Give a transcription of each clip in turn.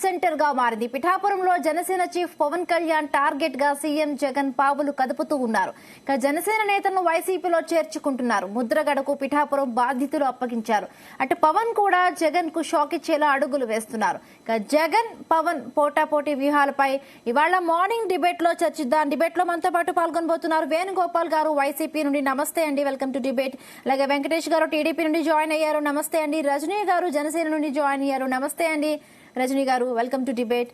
Centre గా మారింది. పిఠాపురంలో జనసేన చీఫ్ పవన్ కళ్యాణ్ టార్గెట్ గా సీఎం జగన్ పావులు కదుపుతూ ఉన్నారు. ఇక జనసేన నేతలను వైసీపీలో చేర్చుకుంటున్నారు. ముద్రగడకు పిఠాపురం బాధితులు అప్పగించారు. అటు పవన్ కూడా జగన్ కు షాక్ ఇచ్చేలా అడుగులు వేస్తున్నారు. ఇక జగన్ పవన్ పోటాపోటీ వ్యూహాలపై ఇవాళ మార్నింగ్ డిబేట్ లో చర్చిద్దాం. డిబేట్ లో మనతో పాటు పాల్గొనబోతున్నారు వేణుగోపాల్ గారు వైసీపీ నుండి. నమస్తే అండి, వెల్కమ్ టు డిబేట్. అలాగే వెంకటేష్ గారు టీడీపీ నుండి జాయిన్ అయ్యారు. నమస్తే అండి. రజనీ గారు జనసేన నుండి జాయిన్ అయ్యారు. నమస్తే అండి రజనీ గారు, వెల్కమ్ టు డిబేట్.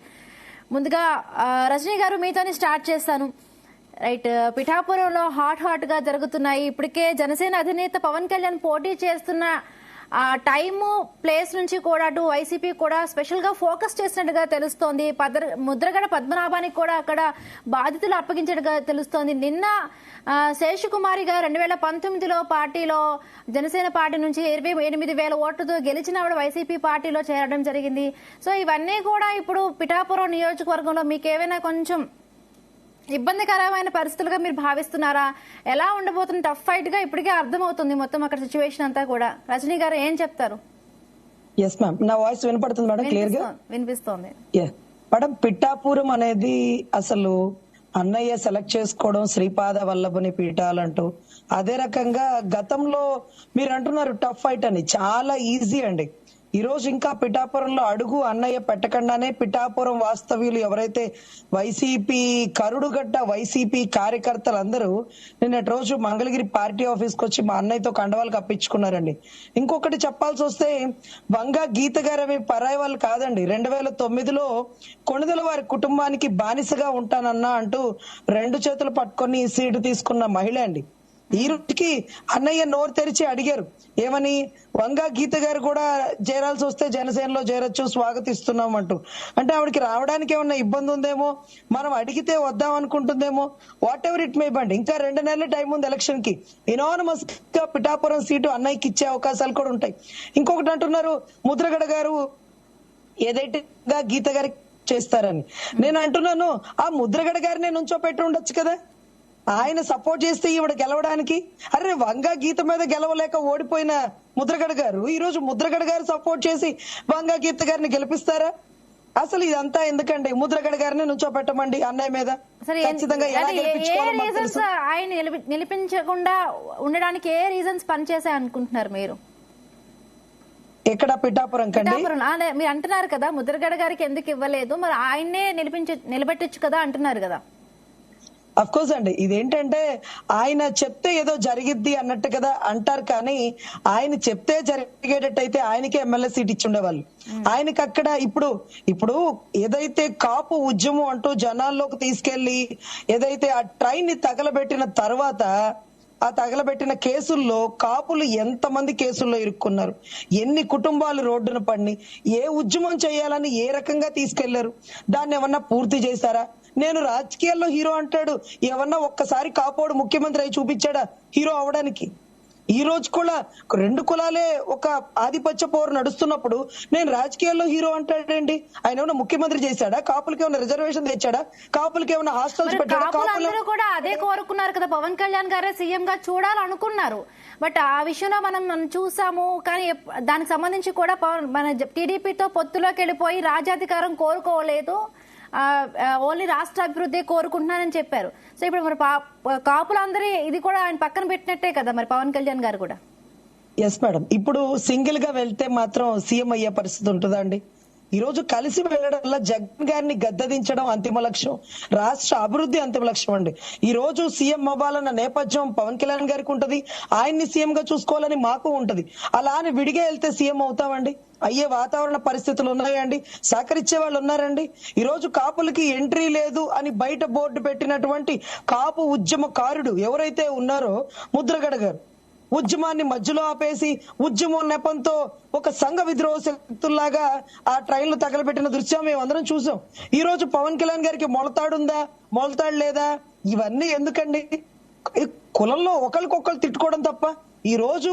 ముందుగా రజనీ గారు మీతోనే స్టార్ట్ చేస్తాను. రైట్, పిఠాపురంలో హాట్ గా జరుగుతున్నాయి. ఇప్పటికే జనసేన అధినేత పవన్ కళ్యాణ్ పోటీ చేస్తున్న ఆ టైము ప్లేస్ నుంచి కూడా అటు వైసీపీ కూడా స్పెషల్ గా ఫోకస్ చేసినట్టుగా తెలుస్తోంది. ముద్రగడ పద్మనాభానికి కూడా అక్కడ బాధితులు అప్పగించినట్టుగా తెలుస్తోంది. నిన్న శేషకుమారి గారు 2019లో పార్టీలో జనసేన పార్టీ నుంచి 28,000 ఓట్లతో గెలిచిన ఆవిడ వైసీపీ పార్టీలో చేరడం జరిగింది. సో ఇవన్నీ కూడా ఇప్పుడు పిఠాపురం నియోజకవర్గంలో మీకు ఏమైనా కొంచెం ఇబ్బందికరమైన పరిస్థితులుగా మీరు భావిస్తున్నారా? ఎలా ఉండబోతుంది? టఫ్ ఫైట్ గా ఇప్పటికే అర్థమవుతుంది మొత్తం అక్కడ సిచ్యువేషన్ అంతా కూడా. రజనీ గారు ఏం చెప్తారు? ఎస్ మ్యామ్, నా వాయిస్ వినపడుతుంది మేడం? క్లియర్ గా వినిపిస్తోంది మేడం. పిఠాపురం అనేది అసలు అన్నయ్య సెలెక్ట్ చేసుకోవడం శ్రీపాద వల్లభని పీఠాలంటూ, అదే రకంగా గతంలో మీరు అంటున్నారు టఫ్ ఫైట్ అని, చాలా ఈజీ అండి. ఈ రోజు ఇంకా పిఠాపురంలో అడుగు అన్నయ్య పెట్టకుండానే పిఠాపురం వాస్తవ్యులు ఎవరైతే వైసీపీ కరుడుగడ్డ వైసీపీ కార్యకర్తలందరూ నిన్నటి రోజు మంగళగిరి పార్టీ ఆఫీస్ కి వచ్చి మా అన్నయ్యతో కండవాలు కప్పించుకున్నారండి. ఇంకొకటి చెప్పాల్సి వస్తే వంగా గీత గారు అవి పరాయి వాళ్ళు కాదండి. 2009లో కొణిదల వారి కుటుంబానికి బానిసగా ఉంటానన్నా అంటూ 2 చేతులు పట్టుకొని సీటు తీసుకున్న మహిళ అండి. ఈ రోజుకి అన్నయ్య నోరు తెరిచి అడిగారు ఏమని, వంగా గీత గారు కూడా చేరాల్సి వస్తే జనసేనలో చేరొచ్చు, స్వాగతిస్తున్నాం అంటూ. అంటే ఆవిడకి రావడానికి ఏమన్నా ఇబ్బంది ఉందేమో, మనం అడిగితే వద్దాం అనుకుంటుందేమో, వాట్ ఎవర్ ఇట్ మే బండి. ఇంకా 2 నెలల టైం ఉంది ఎలక్షన్ కి. ఇనానమస్ గా పిఠాపురం సీటు అన్నయ్యకి ఇచ్చే అవకాశాలు కూడా ఉంటాయి. ఇంకొకటి అంటున్నారు ముద్రగడ గారు ఏదైతే గీత గారికి చేస్తారని. నేను అంటున్నాను ఆ ముద్రగడ గారిని నుంచోపెట్టి ఉండొచ్చు కదా, ఆయన సపోర్ట్ చేస్తే ఈవిడ గెలవడానికి. అరే వంగా గీత మీద గెలవలేక ఓడిపోయిన ముద్రగడ గారు ఈ రోజు ముద్రగడ గారు సపోర్ట్ చేసి వంగా గీత గారిని గెలిపిస్తారా? అసలు ఇదంతా ఎందుకండి? ముద్రగడ గారిని నుంచోపెట్టమండి అన్నయ్య మీద. ఖచ్చితంగా ఆయన నిలిపించకుండా ఉండడానికి ఏ రీజన్స్ పనిచేసాయి అనుకుంటున్నారు మీరు? ఎక్కడ? పిఠాపురం కండి. మీరు అంటున్నారు కదా ముద్రగడ గారికి ఎందుకు ఇవ్వలేదు, మరి ఆయన్నే నిలబెట్టచ్చు కదా అంటున్నారు కదా. అఫ్ కోర్స్ అండి, ఇదేంటంటే ఆయన చెప్తే ఏదో జరిగిద్ది అన్నట్టు కదా అంటారు, కానీ ఆయన చెప్తే జరిగేటట్టయితే ఆయనకే ఎమ్మెల్యే సీట్ ఇచ్చి ఉండేవాళ్ళు. ఆయనకి అక్కడ ఇప్పుడు ఏదైతే కాపు ఉద్యమం అంటూ జనాల్లోకి తీసుకెళ్లి ఏదైతే ఆ ట్రైన్ ని తగలబెట్టిన తర్వాత ఆ తగలబెట్టిన కేసుల్లో కాపులు ఎంతమంది కేసుల్లో ఇరుక్కున్నారు, ఎన్ని కుటుంబాలు రోడ్డున పడి ఏ ఉద్యమం చేయాలని ఏ రకంగా తీసుకెళ్లారు, దాన్ని ఏమన్నా పూర్తి చేశారా? నేను రాజకీయాల్లో హీరో అంటాడు, ఏమన్నా ఒక్కసారి కాపోడు ముఖ్యమంత్రి అయి చూపించాడా హీరో అవడానికి? ఈ రోజు కూడా 2 కులాలే ఒక ఆధిపత్య పోరు నడుస్తున్నప్పుడు నేను రాజకీయాల్లో హీరో అంటాడండి. ఆయన ఏమైనా ముఖ్యమంత్రి చేశాడా? కాపులకి ఏమైనా రిజర్వేషన్ తెచ్చాడా? కాపులకి ఏమైనా హాస్టల్స్ పెట్టాడా? కాపులందరూ కూడా అదే కోరుకున్నారు కదా, పవన్ కళ్యాణ్ గారే సీఎం గా చూడాలనుకున్నారు. బట్ ఆ విషయంలో మనం చూసాము, కానీ దానికి సంబంధించి కూడా మన టీడీపీతో పొత్తులోకి వెళ్ళిపోయి రాజ్యాధికారం కోరుకోలేదు, ఓన్లీ రాష్ట్ర అభివృద్ధి కోరుకుంటున్నానని చెప్పారు. సో ఇప్పుడు మరి కాపులందరూ ఇది కూడా ఆయన పక్కన పెట్టినట్టే కదా మరి పవన్ కళ్యాణ్ గారు కూడా. ఎస్ మేడం, ఇప్పుడు సింగిల్ గా వెళ్తే మాత్రం సీఎం అయ్యే పరిస్థితి ఉంటుందా అండి? ఈ రోజు కలిసి వెళ్ళడం వల్ల జగన్ గారిని గద్దదించడం అంతిమ లక్ష్యం, రాష్ట్ర అభివృద్ధి అంతిమ లక్ష్యం అండి. ఈ రోజు సీఎం అవ్వాలన్న నేపథ్యం పవన్ కళ్యాణ్ గారికి ఉంటది, ఆయన్ని సీఎం గా చూసుకోవాలని మాకు ఉంటది. అలా అని విడిగా వెళ్తే సీఎం అవుతామండి? అయ్యే వాతావరణ పరిస్థితులు ఉన్నాయండి? సహకరించే వాళ్ళు ఉన్నారండి? ఈ రోజు కాపులకి ఎంట్రీ లేదు అని బయట బోర్డు పెట్టినటువంటి కాపు ఉద్యమకారుడు ఎవరైతే ఉన్నారో ముద్రగడ గారు, ఉద్యమాన్ని మధ్యలో ఆపేసి ఉద్యమం నెపంతో ఒక సంఘ విద్రోహ శక్తుల్లాగా ఆ ట్రైన్లు తగలబెట్టిన దృశ్యం మేము అందరం చూసాం. ఈ రోజు పవన్ కళ్యాణ్ గారికి మొలతాడుందా, మొలతాడు లేదా? ఇవన్నీ ఎందుకండి? కులంలో ఒకరికొకరు తిట్టుకోవడం తప్ప. ఈ రోజు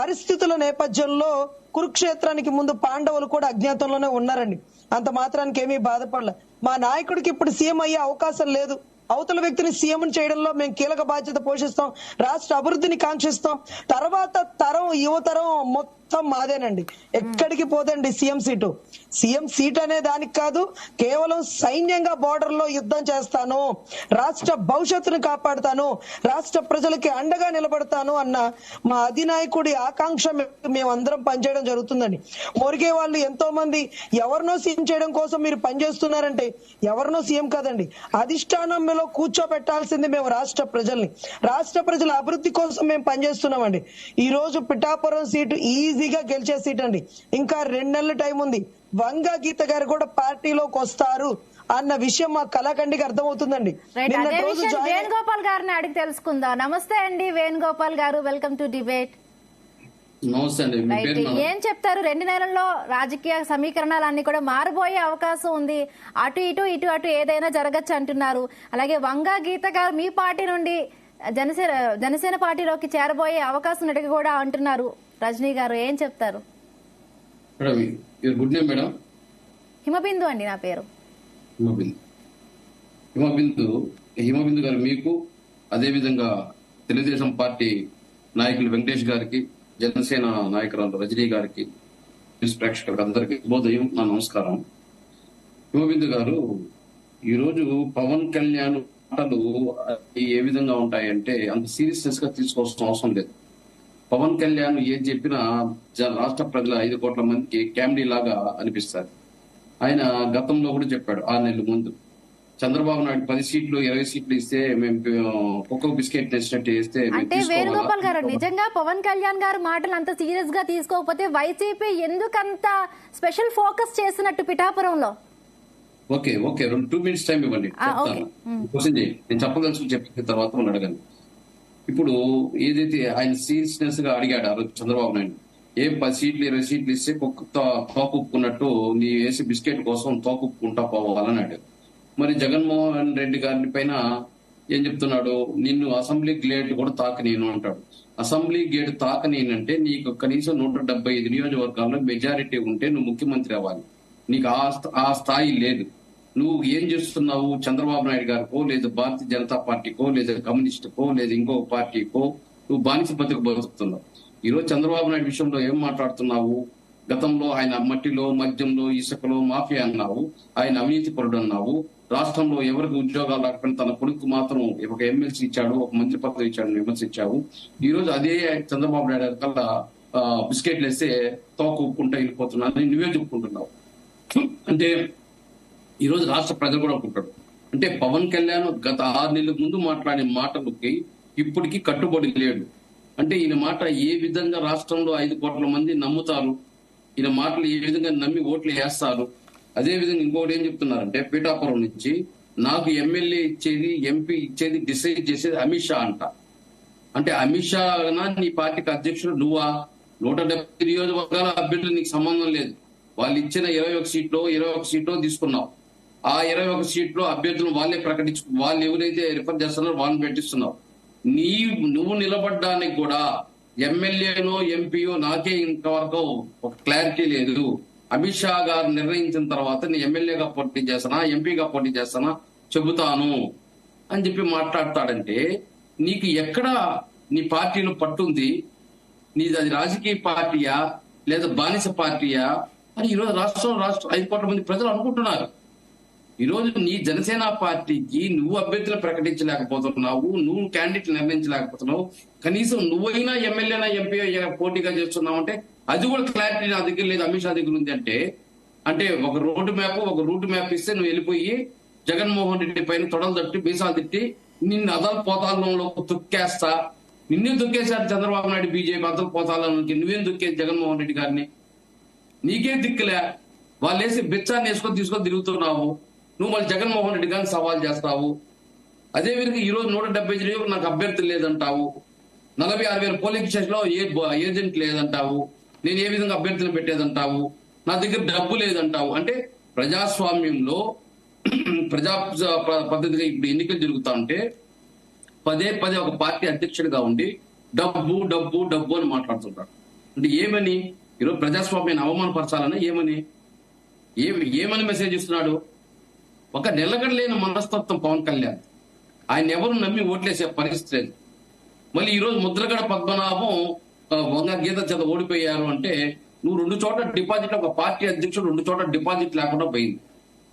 పరిస్థితుల నేపథ్యంలో కురుక్షేత్రానికి ముందు పాండవులు కూడా అజ్ఞాతంలోనే ఉన్నారండి. అంత మాత్రానికి ఏమీ బాధపడలే. మా నాయకుడికి ఇప్పుడు సీఎం అయ్యే అవకాశం లేదు, అవతల వ్యక్తిని సీఎం చేయడంలో మేము కీలక బాధ్యత పోషిస్తాం, రాష్ట్ర అభివృద్ధిని కాంక్షిస్తాం. తర్వాత తరం యువతరం మొత్తం మాదేనండి, ఎక్కడికి పోదండి సీఎం సీట్ అనే దానికి కాదు, కేవలం సైన్యంగా బోర్డర్ లో యుద్ధం చేస్తాను, రాష్ట్ర భవిష్యత్తును కాపాడుతాను, రాష్ట్ర ప్రజలకి అండగా నిలబడతాను అన్న మా అధినాయకుడి ఆకాంక్ష మేమందరం పనిచేయడం జరుగుతుందండి. మొరిగే వాళ్ళు ఎంతో మంది ఎవరినో సీఎం చేయడం కోసం మీరు పనిచేస్తున్నారంటే ఎవరినో సీఎం కాదండి, అధిష్టానంలో కూర్చోబెట్టాల్సింది మేము రాష్ట్ర ప్రజల అభివృద్ధి కోసం మేము పనిచేస్తున్నామండి. ఈ రోజు పిఠాపురం సీటు ఈజీగా గెలిచే సీట్ అండి. ఇంకా 2 నెలల టైం ఉంది. వంగా గీత గారు కూడా పార్టీలోకి వస్తారు అన్న విషయం మా కళాఖండికి అర్థమవుతుందండి. వేణుగోపాల్ గారిని అడిగి తెలుసుకుందాం. నమస్తే అండి వేణుగోపాల్ గారు, వెల్కమ్ టు డిబేట్. ఏం చెప్తారు? 2 నెలల్లో రాజకీయ సమీకరణాలన్నీ కూడా మారబోయే అవకాశం ఉంది. అటు ఇటు ఏదైనా జరగచ్చు అంటున్నారు. అలాగే వంగా గీత గారు మీ పార్టీ నుండి జనసేన పార్టీలోకి చేరబోయే అవకాశం ఉన్నట్టుగా కూడా అంటున్నారు. రజనీ గారు ఏం చెప్తారు? హిమబిందు అండి నా పేరు. హిమబిందు గారు మీకు, అదే విధంగా తెలుగుదేశం పార్టీ నాయకులు వెంకటేష్ గారికి, జనసేన నాయకురాలు రజనీ గారికి, ప్రేక్షకులకు అందరికీ శుభోదయం, నా నమస్కారం. హిమబిందు గారు, ఈరోజు పవన్ కళ్యాణ్ మాటలు ఏ విధంగా ఉంటాయంటే అంత సీరియస్నెస్ గా తీసుకోవాల్సిన అవసరం లేదు. పవన్ కళ్యాణ్ ఏం చెప్పినా రాష్ట్ర ప్రజల 5 కోట్ల మందికి కామెడీ లాగా అనిపిస్తారు. ఆయన గతంలో కూడా చెప్పాడు 6 నెలల ముందు, చంద్రబాబు నాయుడు 10 సీట్లు 20 సీట్లు ఇస్తే మేము ఒక్కొక్క బిస్కెట్ వేసినట్టు వేస్తే. అంటే వేణుగోపాల్ గారు, నిజంగా పవన్ కళ్యాణ్ గారు మాటలు అంత సీరియస్ గా తీసుకోకపోతే వైసీపీ ఎందుకంత స్పెషల్ ఫోకస్ చేసినట్టు పిఠాపురంలో? ఓకే 2 minutes టైం ఇవ్వండి, క్వశ్చన్ చేయండి, నేను చెప్పదలుచుకుని చెప్పిన తర్వాత మనం అడగండి. ఇప్పుడు ఏదైతే ఆయన సీరియస్నెస్ గా అడిగాడు ఆ రోజు చంద్రబాబు నాయుడు, 10 సీట్లు 20 సీట్లు ఇస్తే తోకుప్పుకున్నట్టు నీ వేసి బిస్కెట్ కోసం తోకుప్పుకుంటా పోవాలన్నాడు. మరి జగన్మోహన్ రెడ్డి గారి పైన ఏం చెప్తున్నాడు, నిన్ను అసెంబ్లీ గేట్ కూడా తాకనేను అంటాడు. అసెంబ్లీ గేట్ తాకనేనంటే నీకు కనీసం 175 నియోజకవర్గాల్లో మెజారిటీ ఉంటే నువ్వు ముఖ్యమంత్రి అవ్వాలి. నీకు ఆ స్థాయి లేదు. నువ్వు ఏం చేస్తున్నావు, చంద్రబాబు నాయుడు గారికో లేదా భారతీయ జనతా పార్టీకో లేదా కమ్యూనిస్టుకో లేదా ఇంకో పార్టీకో నువ్వు బానిస బతుకుతున్నావు. ఈ రోజు చంద్రబాబు నాయుడు విషయంలో ఏం మాట్లాడుతున్నావు? గతంలో ఆయన మట్టిలో, మద్యంలో, ఇసుకలో మాఫియా అన్నావు, ఆయన అవినీతి పరుడు అన్నావు. రాష్ట్రంలో ఎవరికి ఉద్యోగాలు రాకపోయినా తన కొడుకు మాత్రం ఒక ఎమ్మెల్సీ ఇచ్చాడు, ఒక మంత్రి పదవి ఇచ్చాడు, విమర్శించావు. ఈ రోజు అదే చంద్రబాబు నాయుడు కల్లా బిస్కెట్లు వేస్తే తోక ఉప్పుకుంటా వెళ్ళిపోతున్నాను నువ్వే చెప్పుకుంటున్నావు. అంటే ఈ రోజు రాష్ట్ర ప్రజలు కూడా అనుకుంటాడు, అంటే పవన్ కళ్యాణ్ గత 6 నెలల ముందు మాట్లాడిన మాటలకి ఇప్పటికీ కట్టుబడి లేడు. అంటే ఈయన మాట ఏ విధంగా రాష్ట్రంలో 5 కోట్ల మంది నమ్ముతారు, ఈయన మాటలు ఏ విధంగా నమ్మి ఓట్లు వేస్తారు. అదే విధంగా ఇంకొకటి ఏం చెప్తున్నారంటే, పీఠాపురం నుంచి నాకు ఎమ్మెల్యే ఇచ్చేది, ఎంపీ ఇచ్చేది డిసైడ్ చేసేది అమిత్ షా అంట. అంటే అమిత్ షా నీ పార్టీకి అధ్యక్షుడు నువ్వా? 170 నియోజకవర్గాల అభ్యర్థులు నీకు సంబంధం లేదు. వాళ్ళు ఇచ్చిన 21 సీట్లో తీసుకున్నావు. ఆ 21 సీట్లో అభ్యర్థులను వాళ్ళే వాళ్ళు ఎవరైతే రిఫర్ చేస్తున్నారో వాళ్ళని పెట్టిస్తున్నావు. నువ్వు నిలబడ్డానికి కూడా ఎమ్మెల్యేనో ఎంపీయో నాకే ఇంతవరకు ఒక క్లారిటీ లేదు. అమిత్ షా గారు నిర్ణయించిన తర్వాత నేను ఎమ్మెల్యేగా పోటీ చేస్తానా, ఎంపీగా పోటీ చేస్తానా చెబుతాను అని చెప్పి మాట్లాడతాడంటే నీకు ఎక్కడ నీ పార్టీలో పట్టుంది? నీది అది రాజకీయ పార్టీయా లేదా బానిస పార్టీయా అని ఈరోజు రాష్ట్రం 5 కోట్ల మంది ప్రజలు అనుకుంటున్నారు. ఈరోజు నీ జనసేన పార్టీకి నువ్వు అభ్యర్థులు ప్రకటించలేకపోతున్నావు, నువ్వు క్యాండిడేట్ నిర్ణయించలేకపోతున్నావు. కనీసం నువ్వైనా ఎమ్మెల్యేనా ఎంపీ పోటీగా చేస్తున్నావు అంటే అది కూడా క్లారిటీ నా దగ్గర లేదు, అమిత్ షా దగ్గర ఉంది. అంటే ఒక రూట్ మ్యాప్ ఇస్తే నువ్వు వెళ్ళిపోయి జగన్మోహన్ రెడ్డి పైన తొడలు తట్టి బీసాలు తిట్టి నిన్ను అదల్ పోతాలంలో తొక్కేస్తా. నిన్నే తొక్కేశారు చంద్రబాబు నాయుడు బీజేపీ అదల్ పోతాలకి. నువ్వేం తొక్కేది జగన్మోహన్ రెడ్డి గారిని? నీకే దిక్కులే. వాళ్ళు వేసి బిచ్చాన్ని తీసుకొని తిరుగుతున్నావు. నువ్వు మళ్ళీ జగన్మోహన్ రెడ్డి గారిని సవాల్ చేస్తావు. అదేవిధంగా ఈ రోజు 175 నియోజకవర్గాలకు నాకు అభ్యర్థులు లేదంటావు. 46,000 పోలింగ్ స్టేషన్ లో ఏజెంట్ లేదంటావు. నేను ఏ విధంగా అభ్యర్థులు పెట్టేదంటావు. నా దగ్గర డబ్బు లేదంటావు. అంటే ప్రజాస్వామ్యంలో ప్రజా పద్ధతిగా ఇప్పుడు ఎన్నికలు జరుగుతా ఉంటే పదే ఒక పార్టీ అధ్యక్షుడిగా ఉండి డబ్బు డబ్బు డబ్బు అని మాట్లాడుతుంటాడు. అంటే ఏమని? ఈరోజు ప్రజాస్వామ్యాన్ని అవమానపరచాలని ఏమని మెసేజ్ ఇస్తున్నాడు? ఒక నిలకడలేని మనస్తత్వం పవన్ కళ్యాణ్. ఆయన ఎవరు నమ్మి ఓట్లేసే పరిస్థితి లేదు. మళ్ళీ ఈరోజు ముద్రగడ పద్మనాభం వంగ గీత చేత ఓడిపోయారు అంటే నువ్వు 2 చోట్ల డిపాజిట్, ఒక పార్టీ అధ్యక్షుడు 2 చోట్ల డిపాజిట్ లేకుండా పోయింది.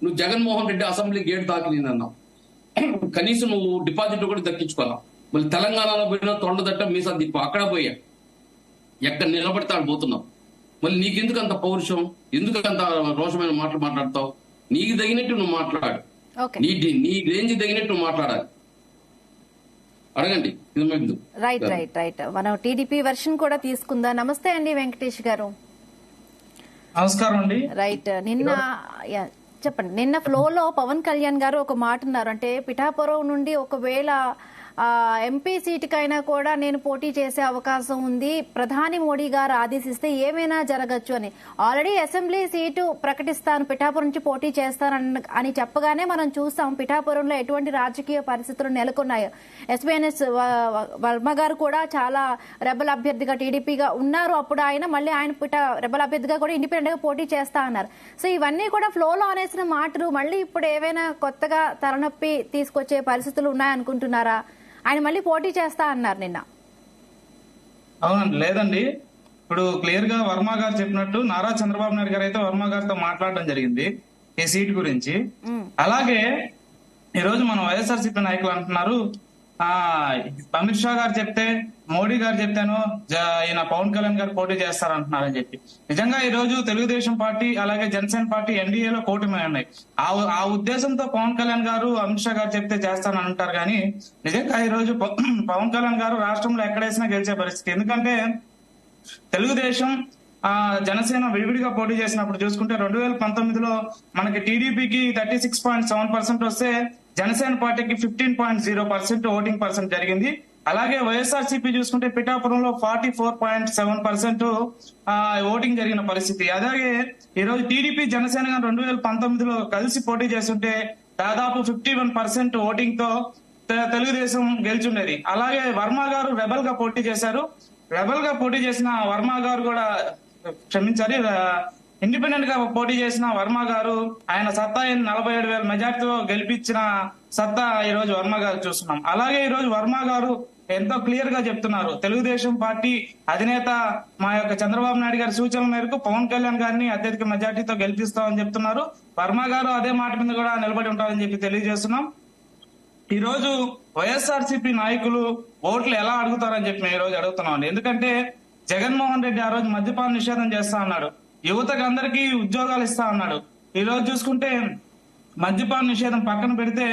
నువ్వు జగన్మోహన్ రెడ్డి అసెంబ్లీ గేట్ తాకిందన్నావు, కనీసం నువ్వు డిపాజిట్ కూడా దక్కించుకోవాలా. మళ్ళీ తెలంగాణలో పోయినా తొండదట్ట మీసా దిప్పు అక్కడ పోయా, ఎక్కడ నిలబడితే ఆడ పోతున్నావు. మళ్ళీ నీకెందుకు అంత పౌరుషం, ఎందుకు అంత రోషమైన మాటలు మాట్లాడతావు? నీకు తగినట్టు నువ్వు మాట్లాడు, నీ రేంజ్ తగినట్టు నువ్వు మాట్లాడాలి. అడగండి. రైట్. మనం టీడీపీ వర్షన్ కూడా తీసుకుందా. నమస్తే అండి వెంకటేష్ గారు. నమస్కారం అండి. రైట్. చెప్పండి. నిన్న ఫ్లోలో పవన్ కళ్యాణ్ గారు ఒక మాట ఉన్నారు, అంటే పిఠాపురం నుండి ఒకవేళ ఎంపీ సీటుకైనా కూడా నేను పోటీ చేసే అవకాశం ఉంది, ప్రధాని మోడీ గారు ఆదేశిస్తే ఏమైనా జరగచ్చు అని. ఆల్రెడీ అసెంబ్లీ సీటు ప్రకటిస్తాను, పిఠాపురం నుంచి పోటీ చేస్తాను అని చెప్పగానే మనం చూస్తాం పిఠాపురంలో ఎటువంటి రాజకీయ పరిస్థితులు నెలకొన్నాయో. ఎస్పీఎన్ఎస్ వర్మ గారు కూడా చాలా రెబల్ అభ్యర్థిగా టీడీపీగా ఉన్నారు, అప్పుడు మళ్ళీ ఆయన రెబల్ అభ్యర్థిగా కూడా ఇండిపెండెంట్ గా పోటీ చేస్తా అన్నారు. సో ఇవన్నీ కూడా ఫ్లోలో అనేసిన మాటలు మళ్ళీ ఇప్పుడు ఏవైనా కొత్తగా తలనొప్పి తీసుకొచ్చే పరిస్థితులు ఉన్నాయనుకుంటున్నారా? ఆయన మళ్ళీ పోటీ చేస్తా అన్నారు నిన్న. అవునండి, లేదండి. ఇప్పుడు క్లియర్ గా వర్మ గారు చెప్పినట్టు నారా చంద్రబాబు నాయుడు గారు అయితే వర్మ గారితో మాట్లాడడం జరిగింది ఈ సీట్ గురించి. అలాగే ఈ రోజు మన వైఎస్ఆర్సీపీ నాయకులు అంటున్నారు, అమిత్ షా గారు చెప్తే, మోడీ గారు చెప్తేనో ఈయన పవన్ కళ్యాణ్ గారు పోటీ చేస్తారంటున్నారని చెప్పి. నిజంగా ఈ రోజు తెలుగుదేశం పార్టీ అలాగే జనసేన పార్టీ ఎన్డీఏలో కూటమి ఉన్నాయి. ఆ ఉద్దేశంతో పవన్ కళ్యాణ్ గారు అమిత్ షా గారు చెప్తే చేస్తానని అంటారు. కానీ నిజంగా ఈ రోజు పవన్ కళ్యాణ్ గారు రాష్ట్రంలో ఎక్కడేసినా గెలిచే పరిస్థితి. ఎందుకంటే తెలుగుదేశం జనసేన విడివిడిగా పోటీ చేసినప్పుడు చూసుకుంటే 2019లో మనకి టీడీపీకి 36.7% వస్తే జనసేన పార్టీకి 15.0% ఓటింగ్ పర్సెంట్ జరిగింది. అలాగే వైఎస్ఆర్సీపీ చూసుకుంటే పిఠాపురంలో 44.7% ఓటింగ్ జరిగిన పరిస్థితి. అలాగే ఈ రోజు టీడీపీ జనసేన 2019లో కలిసి పోటీ చేస్తుంటే దాదాపు 51% ఓటింగ్ తో తెలుగుదేశం గెలిచుండేది. అలాగే వర్మ గారు రెబల్ గా పోటీ చేశారు. రెబల్ గా పోటీ చేసిన వర్మ గారు కూడా క్షమించాలి, ఇండిపెండెంట్ గా పోటీ చేసిన వర్మ గారు ఆయన సత్తా 47,000 మెజార్టీతో గెలిపించిన సత్తా ఈ రోజు వర్మ గారు చూస్తున్నాం. అలాగే ఈ రోజు వర్మ గారు ఎంతో క్లియర్ గా చెప్తున్నారు, తెలుగుదేశం పార్టీ అధినేత మా యొక్క చంద్రబాబు నాయుడు గారి సూచనల మేరకు పవన్ కళ్యాణ్ గారిని అత్యధిక మెజార్టీతో గెలిపిస్తామని చెప్తున్నారు. వర్మ గారు అదే మాట మీద కూడా నిలబడి ఉంటారని చెప్పి తెలియజేస్తున్నాం. ఈ రోజు వైఎస్ఆర్సీపీ నాయకులు ఓట్లు ఎలా అడుగుతారని చెప్పి మేము ఈ రోజు అడుగుతున్నాం. ఎందుకంటే జగన్మోహన్ రెడ్డి ఆ రోజు మద్యపాన నిషేధం చేస్తా అన్నాడు, యువతకు అందరికీ ఉద్యోగాలు ఇస్తా అన్నాడు. ఈ రోజు చూసుకుంటే మద్యపాన నిషేధం పక్కన పెడితే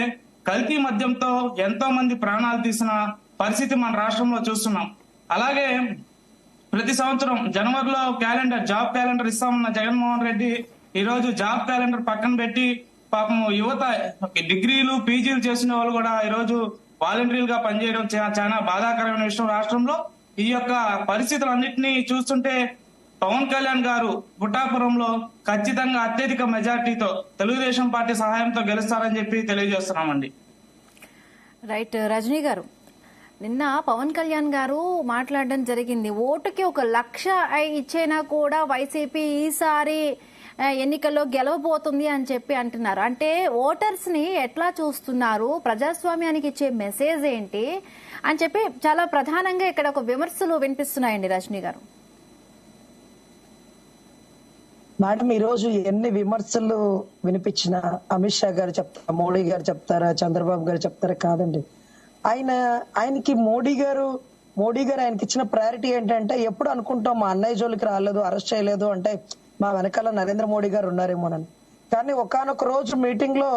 కల్తీ మద్యంతో ఎంతో మంది ప్రాణాలు తీసిన పరిస్థితి మన రాష్ట్రంలో చూస్తున్నాం. అలాగే ప్రతి సంవత్సరం జనవరిలో జాబ్ క్యాలెండర్ ఇస్తామన్న జగన్మోహన్ రెడ్డి ఈ రోజు జాబ్ క్యాలెండర్ పక్కన పెట్టి పాపం యువత డిగ్రీలు పీజీలు చేసిన వాళ్ళు కూడా ఈ రోజు వాలంటీర్లుగా పనిచేయడం చాలా బాధాకరమైన విషయం రాష్ట్రంలో. ఈ యొక్క పరిస్థితులన్నింటినీ చూస్తుంటే పవన్ కళ్యాణ్ గారు పిఠాపురంలో ఖచ్చితంగా అత్యధిక మెజార్టీతో తెలుగుదేశం పార్టీ సహాయంతో గెలుస్తారని చెప్పి తెలియజేస్తున్నామండి. రైట్. రజనీ గారు, నిన్న పవన్ కళ్యాణ్ గారు మాట్లాడడం జరిగింది, ఓటుకి 1,00,000 ఇచ్చేనా కూడా వైసీపీ ఈసారి ఎన్నికల్లో గెలవబోతుంది అని చెప్పి అంటున్నారు. అంటే ఓటర్స్ ని ఎట్లా చూస్తున్నారు, ప్రజాస్వామ్యానికి ఇచ్చే మెసేజ్ ఏంటి అని చెప్పి చాలా ప్రధానంగా ఇక్కడ ఒక విమర్శలు వినిపిస్తున్నాయండి. రజనీ గారు, మేడం ఈ రోజు ఎన్ని విమర్శలు వినిపించినా అమిత్ షా గారు చెప్తారా, మోడీ గారు చెప్తారా, చంద్రబాబు గారు చెప్తారా? కాదండి. ఆయనకి మోడీ గారు ఆయనకి ఇచ్చిన ప్రయారిటీ ఏంటంటే, ఎప్పుడు అనుకుంటాం మా అన్నయ్య జోలికి రాలేదు, అరెస్ట్ చేయలేదు అంటే మా వెనకాల నరేంద్ర మోడీ గారు ఉన్నారేమోనని. కానీ ఒకానొక రోజు మీటింగ్ లో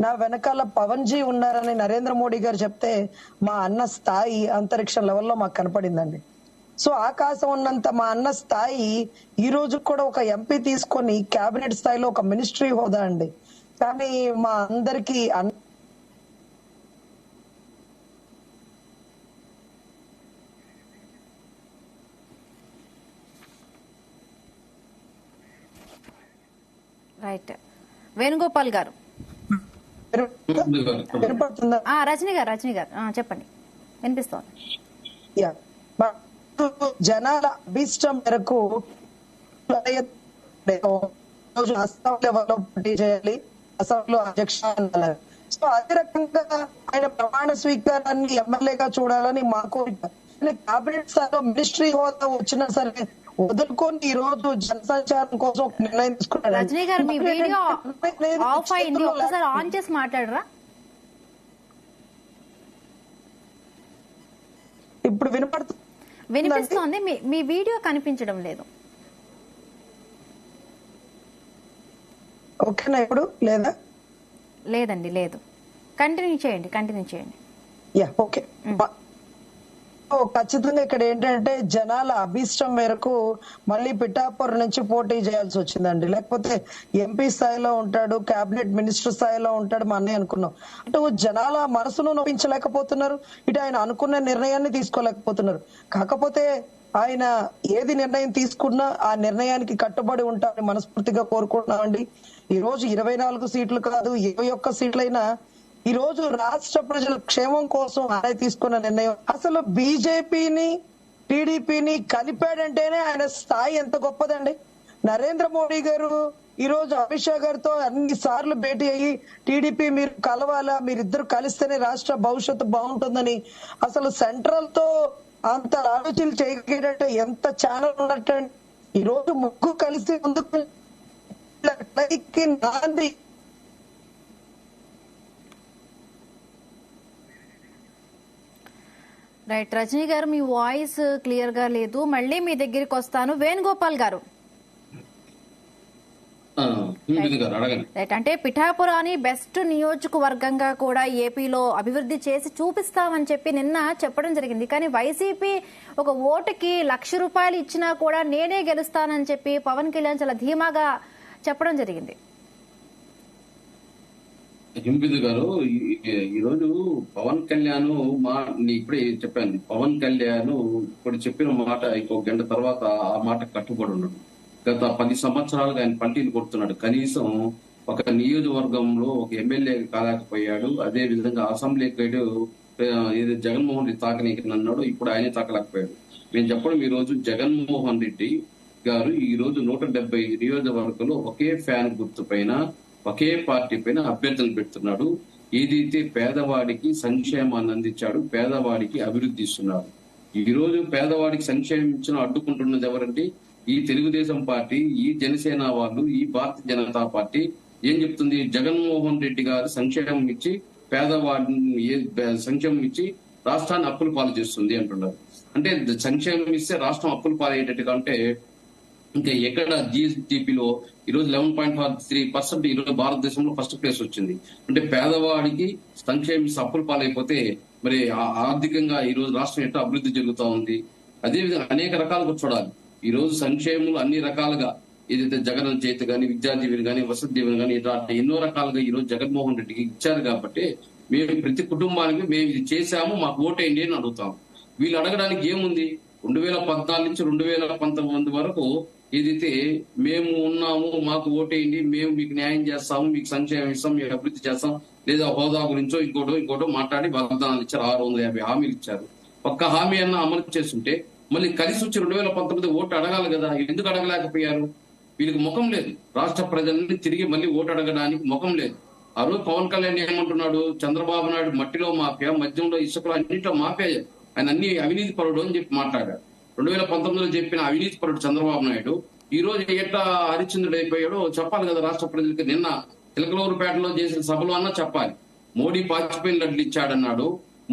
నా వెనకాల పవన్ జీ ఉన్నారని నరేంద్ర మోడీ గారు చెప్తే మా అన్న స్థాయి అంతరిక్ష లెవెల్లో మాకు కనపడిందండి. సో ఆకాశం ఉన్నంత మా అన్న స్థాయి ఈ రోజు కూడా ఒక ఎంపీ తీసుకొని కేబినెట్ స్థాయిలో ఒక మినిస్ట్రీ హోదా అండి. కానీ మా అందరికి రైట్. వేణుగోపాల్ గారు, వినపడుతుందా? రజనీ గారు చెప్పండి, వినిపిస్తోంది. జనాల అభీష్టం మేరకు అసెంబ్లీ లెవెల్లో పోటీ చేయాలి, అసెంబ్లీలో అధ్యక్ష అన్నారు. సో అదే రకంగా ఆయన ప్రమాణ స్వీకారాన్ని ఎమ్మెల్యేగా చూడాలని మా కోరిక. కేబినెట్ స్థాయిలో మినిస్ట్రీ హోదా వచ్చినా సరే వదులుకొని ఈ రోజు జనసంచారం కోసం ఒక నిర్ణయం తీసుకున్నాడు. రజనీ గారు మీ వీడియో ఆఫ్ అయింది, ఒకసారి ఆన్ చేసి మాట్లాడరా? ఇప్పుడు వినిపిస్తోంది, మీ వీడియో కనిపించడం లేదు. ఓకేనా ఇప్పుడు? లేదా? లేదండి, లేదు. కంటిన్యూ చేయండి. Yeah, okay. ఖచ్చితంగా ఇక్కడ ఏంటంటే జనాల అభీష్టం మేరకు మళ్ళీ పిఠాపురం నుంచి పోటీ చేయాల్సి వచ్చిందండి. లేకపోతే ఎంపీ స్థాయిలో ఉంటాడు, కేబినెట్ మినిస్టర్ స్థాయిలో ఉంటాడు మా అన్నయ్య అనుకున్నాం. అటు జనాల మనసును నొప్పించలేకపోతున్నారు, ఇటు ఆయన అనుకున్న నిర్ణయాన్ని తీసుకోలేకపోతున్నారు. కాకపోతే ఆయన ఏది నిర్ణయం తీసుకున్నా ఆ నిర్ణయానికి కట్టుబడి ఉంటారని మనస్ఫూర్తిగా కోరుకుంటున్నామండి. ఈ రోజు 24 సీట్లు కాదు, 21 సీట్లైనా ఈ రోజు రాష్ట్ర ప్రజల క్షేమం కోసం ఆయన తీసుకున్న నిర్ణయం. అసలు బీజేపీని టీడీపీని కలిపాడంటేనే ఆయన స్థాయి ఎంత గొప్పదండి. నరేంద్ర మోడీ గారు ఈ రోజు అమిత్ షా గారితో అన్ని సార్లు భేటీ అయ్యి టీడీపీ మీరు కలవాలా, మీరిద్దరు కలిస్తేనే రాష్ట్ర భవిష్యత్తు బాగుంటుందని అసలు సెంట్రల్ తో అంత ఆలోచనలు చేయగలిగేటట్టు ఎంత ఛానల్ ఉన్నట్టు. ఈ రోజు ముగ్గురు కలిసి ముందుకు నాంది. రైట్ రజనీ గారు, మీ వాయిస్ క్లియర్ గా లేదు, మళ్ళీ మీ దగ్గరికి వస్తాను. వేణుగోపాల్ గారు, రైట్, అంటే పిఠాపురాన్ని బెస్ట్ నియోజకవర్గంగా కూడా ఏపీలో అభివృద్ధి చేసి చూపిస్తామని చెప్పి నిన్న చెప్పడం జరిగింది. కానీ వైసీపీ ఒక ఓటుకి ₹1,00,000 ఇచ్చినా కూడా నేనే గెలుస్తానని చెప్పి పవన్ కళ్యాణ్ చాలా ధీమాగా చెప్పడం జరిగింది. హింపిది గారు, ఈరోజు పవన్ కళ్యాణ్ ఇప్పుడే చెప్పాను, పవన్ కళ్యాణ్ ఇప్పుడు చెప్పిన మాట ఇంకో గంట తర్వాత ఆ మాట కట్టుబడి ఉన్నాడు. గత 10 సంవత్సరాలుగా ఆయన పల్టీలు కొడుతున్నాడు. కనీసం ఒక నియోజకవర్గంలో ఒక ఎమ్మెల్యే కాలేకపోయాడు. అదే విధంగా అసెంబ్లీకి ఏదో జగన్మోహన్ రెడ్డి తాకనీకి అన్నాడు, ఇప్పుడు ఆయనే తాకలేకపోయాడు. మేము చెప్పడం ఈ రోజు జగన్మోహన్ రెడ్డి గారు ఈ రోజు 170 నియోజకవర్గంలో ఒకే ఫ్యాన్ గుర్తు పైన ఒకే పార్టీ పైన అభ్యర్థులు పెడుతున్నాడు. ఏదైతే పేదవాడికి సంక్షేమాన్ని అందించాడు, పేదవాడికి అభివృద్ధి ఇస్తున్నాడు. ఈ రోజు పేదవాడికి సంక్షేమం ఇచ్చిన అడ్డుకుంటున్నది ఎవరంటే ఈ తెలుగుదేశం పార్టీ, ఈ జనసేన వాళ్ళు, ఈ భారతీయ జనతా పార్టీ ఏం చెప్తుంది? జగన్మోహన్ రెడ్డి గారు సంక్షేమం ఇచ్చి పేదవాడిని సంక్షేమం ఇచ్చి రాష్ట్రాన్ని అప్పుల పాలు చేస్తుంది అంటున్నారు. అంటే సంక్షేమం ఇస్తే రాష్ట్రం అప్పుల పాలయ్యేటట్టుగా అంటే ఇంకా ఎక్కడ జిఎస్డిపిలో ఈరోజు 11.3% ఈరోజు భారతదేశంలో ఫస్ట్ ప్లేస్ వచ్చింది. అంటే పేదవాడికి సంక్షేమించి అప్పుల పాలైపోతే మరి ఆర్థికంగా ఈ రోజు రాష్ట్రం ఎట్లా అభివృద్ధి జరుగుతూ ఉంది. అదేవిధంగా అనేక రకాలుగా చూడాలి. ఈ రోజు సంక్షేమంలో అన్ని రకాలుగా ఏదైతే జగన్ చేతి కానీ, విద్యా దీవెని కానీ, వసతి దీవెని కానీ ఇట్లా ఎన్నో రకాలుగా ఈ రోజు జగన్మోహన్ రెడ్డికి ఇచ్చారు. కాబట్టి మేము ప్రతి కుటుంబానికి మేము ఇది చేశాము, మాకు ఓటేయండి అని అడుగుతాం. వీళ్ళు అడగడానికి ఏముంది? 2014 నుంచి 2019 వరకు ఏదైతే మేము ఉన్నాము, మాకు ఓటేయండి, మేము మీకు న్యాయం చేస్తాము, మీకు సంక్షేమం ఇస్తాం, మీకు అభివృద్ధి చేస్తాం, లేదా హోదా గురించో ఇంకోటో మాట్లాడి వాగ్దానాలు ఇచ్చారు. 650 హామీలు ఇచ్చారు. ఒక్క హామీ అన్న అమలు చేస్తుంటే మళ్ళీ కలిసి వచ్చి 2019 ఓటు అడగాలి కదా. ఎందుకు అడగలేకపోయారు? వీళ్ళకి ముఖం లేదు. రాష్ట్ర ప్రజల్ని తిరిగి మళ్ళీ ఓటు అడగడానికి ముఖం లేదు. ఆ రోజు పవన్ కళ్యాణ్ ఏమంటున్నాడు? చంద్రబాబు నాయుడు మట్టిలో మాఫియా, మద్యంలో ఇసుకలో అన్నింటిలో మాఫియా, ఆయన అన్ని అవినీతి పరుడు అని చెప్పి మాట్లాడాడు. 2019లో చెప్పిన అవినీతి పరుడు చంద్రబాబు నాయుడు ఈ రోజు ఎట్లా హరిశ్చంద్రుడు అయిపోయాడో చెప్పాలి కదా రాష్ట్ర ప్రజలకి. నిన్న చిలకలూరుపేటలో చేసిన సభలో అన్నా చెప్పాలి. మోడీ పాచిపోయిన లడ్లు ఇచ్చాడన్నాడు,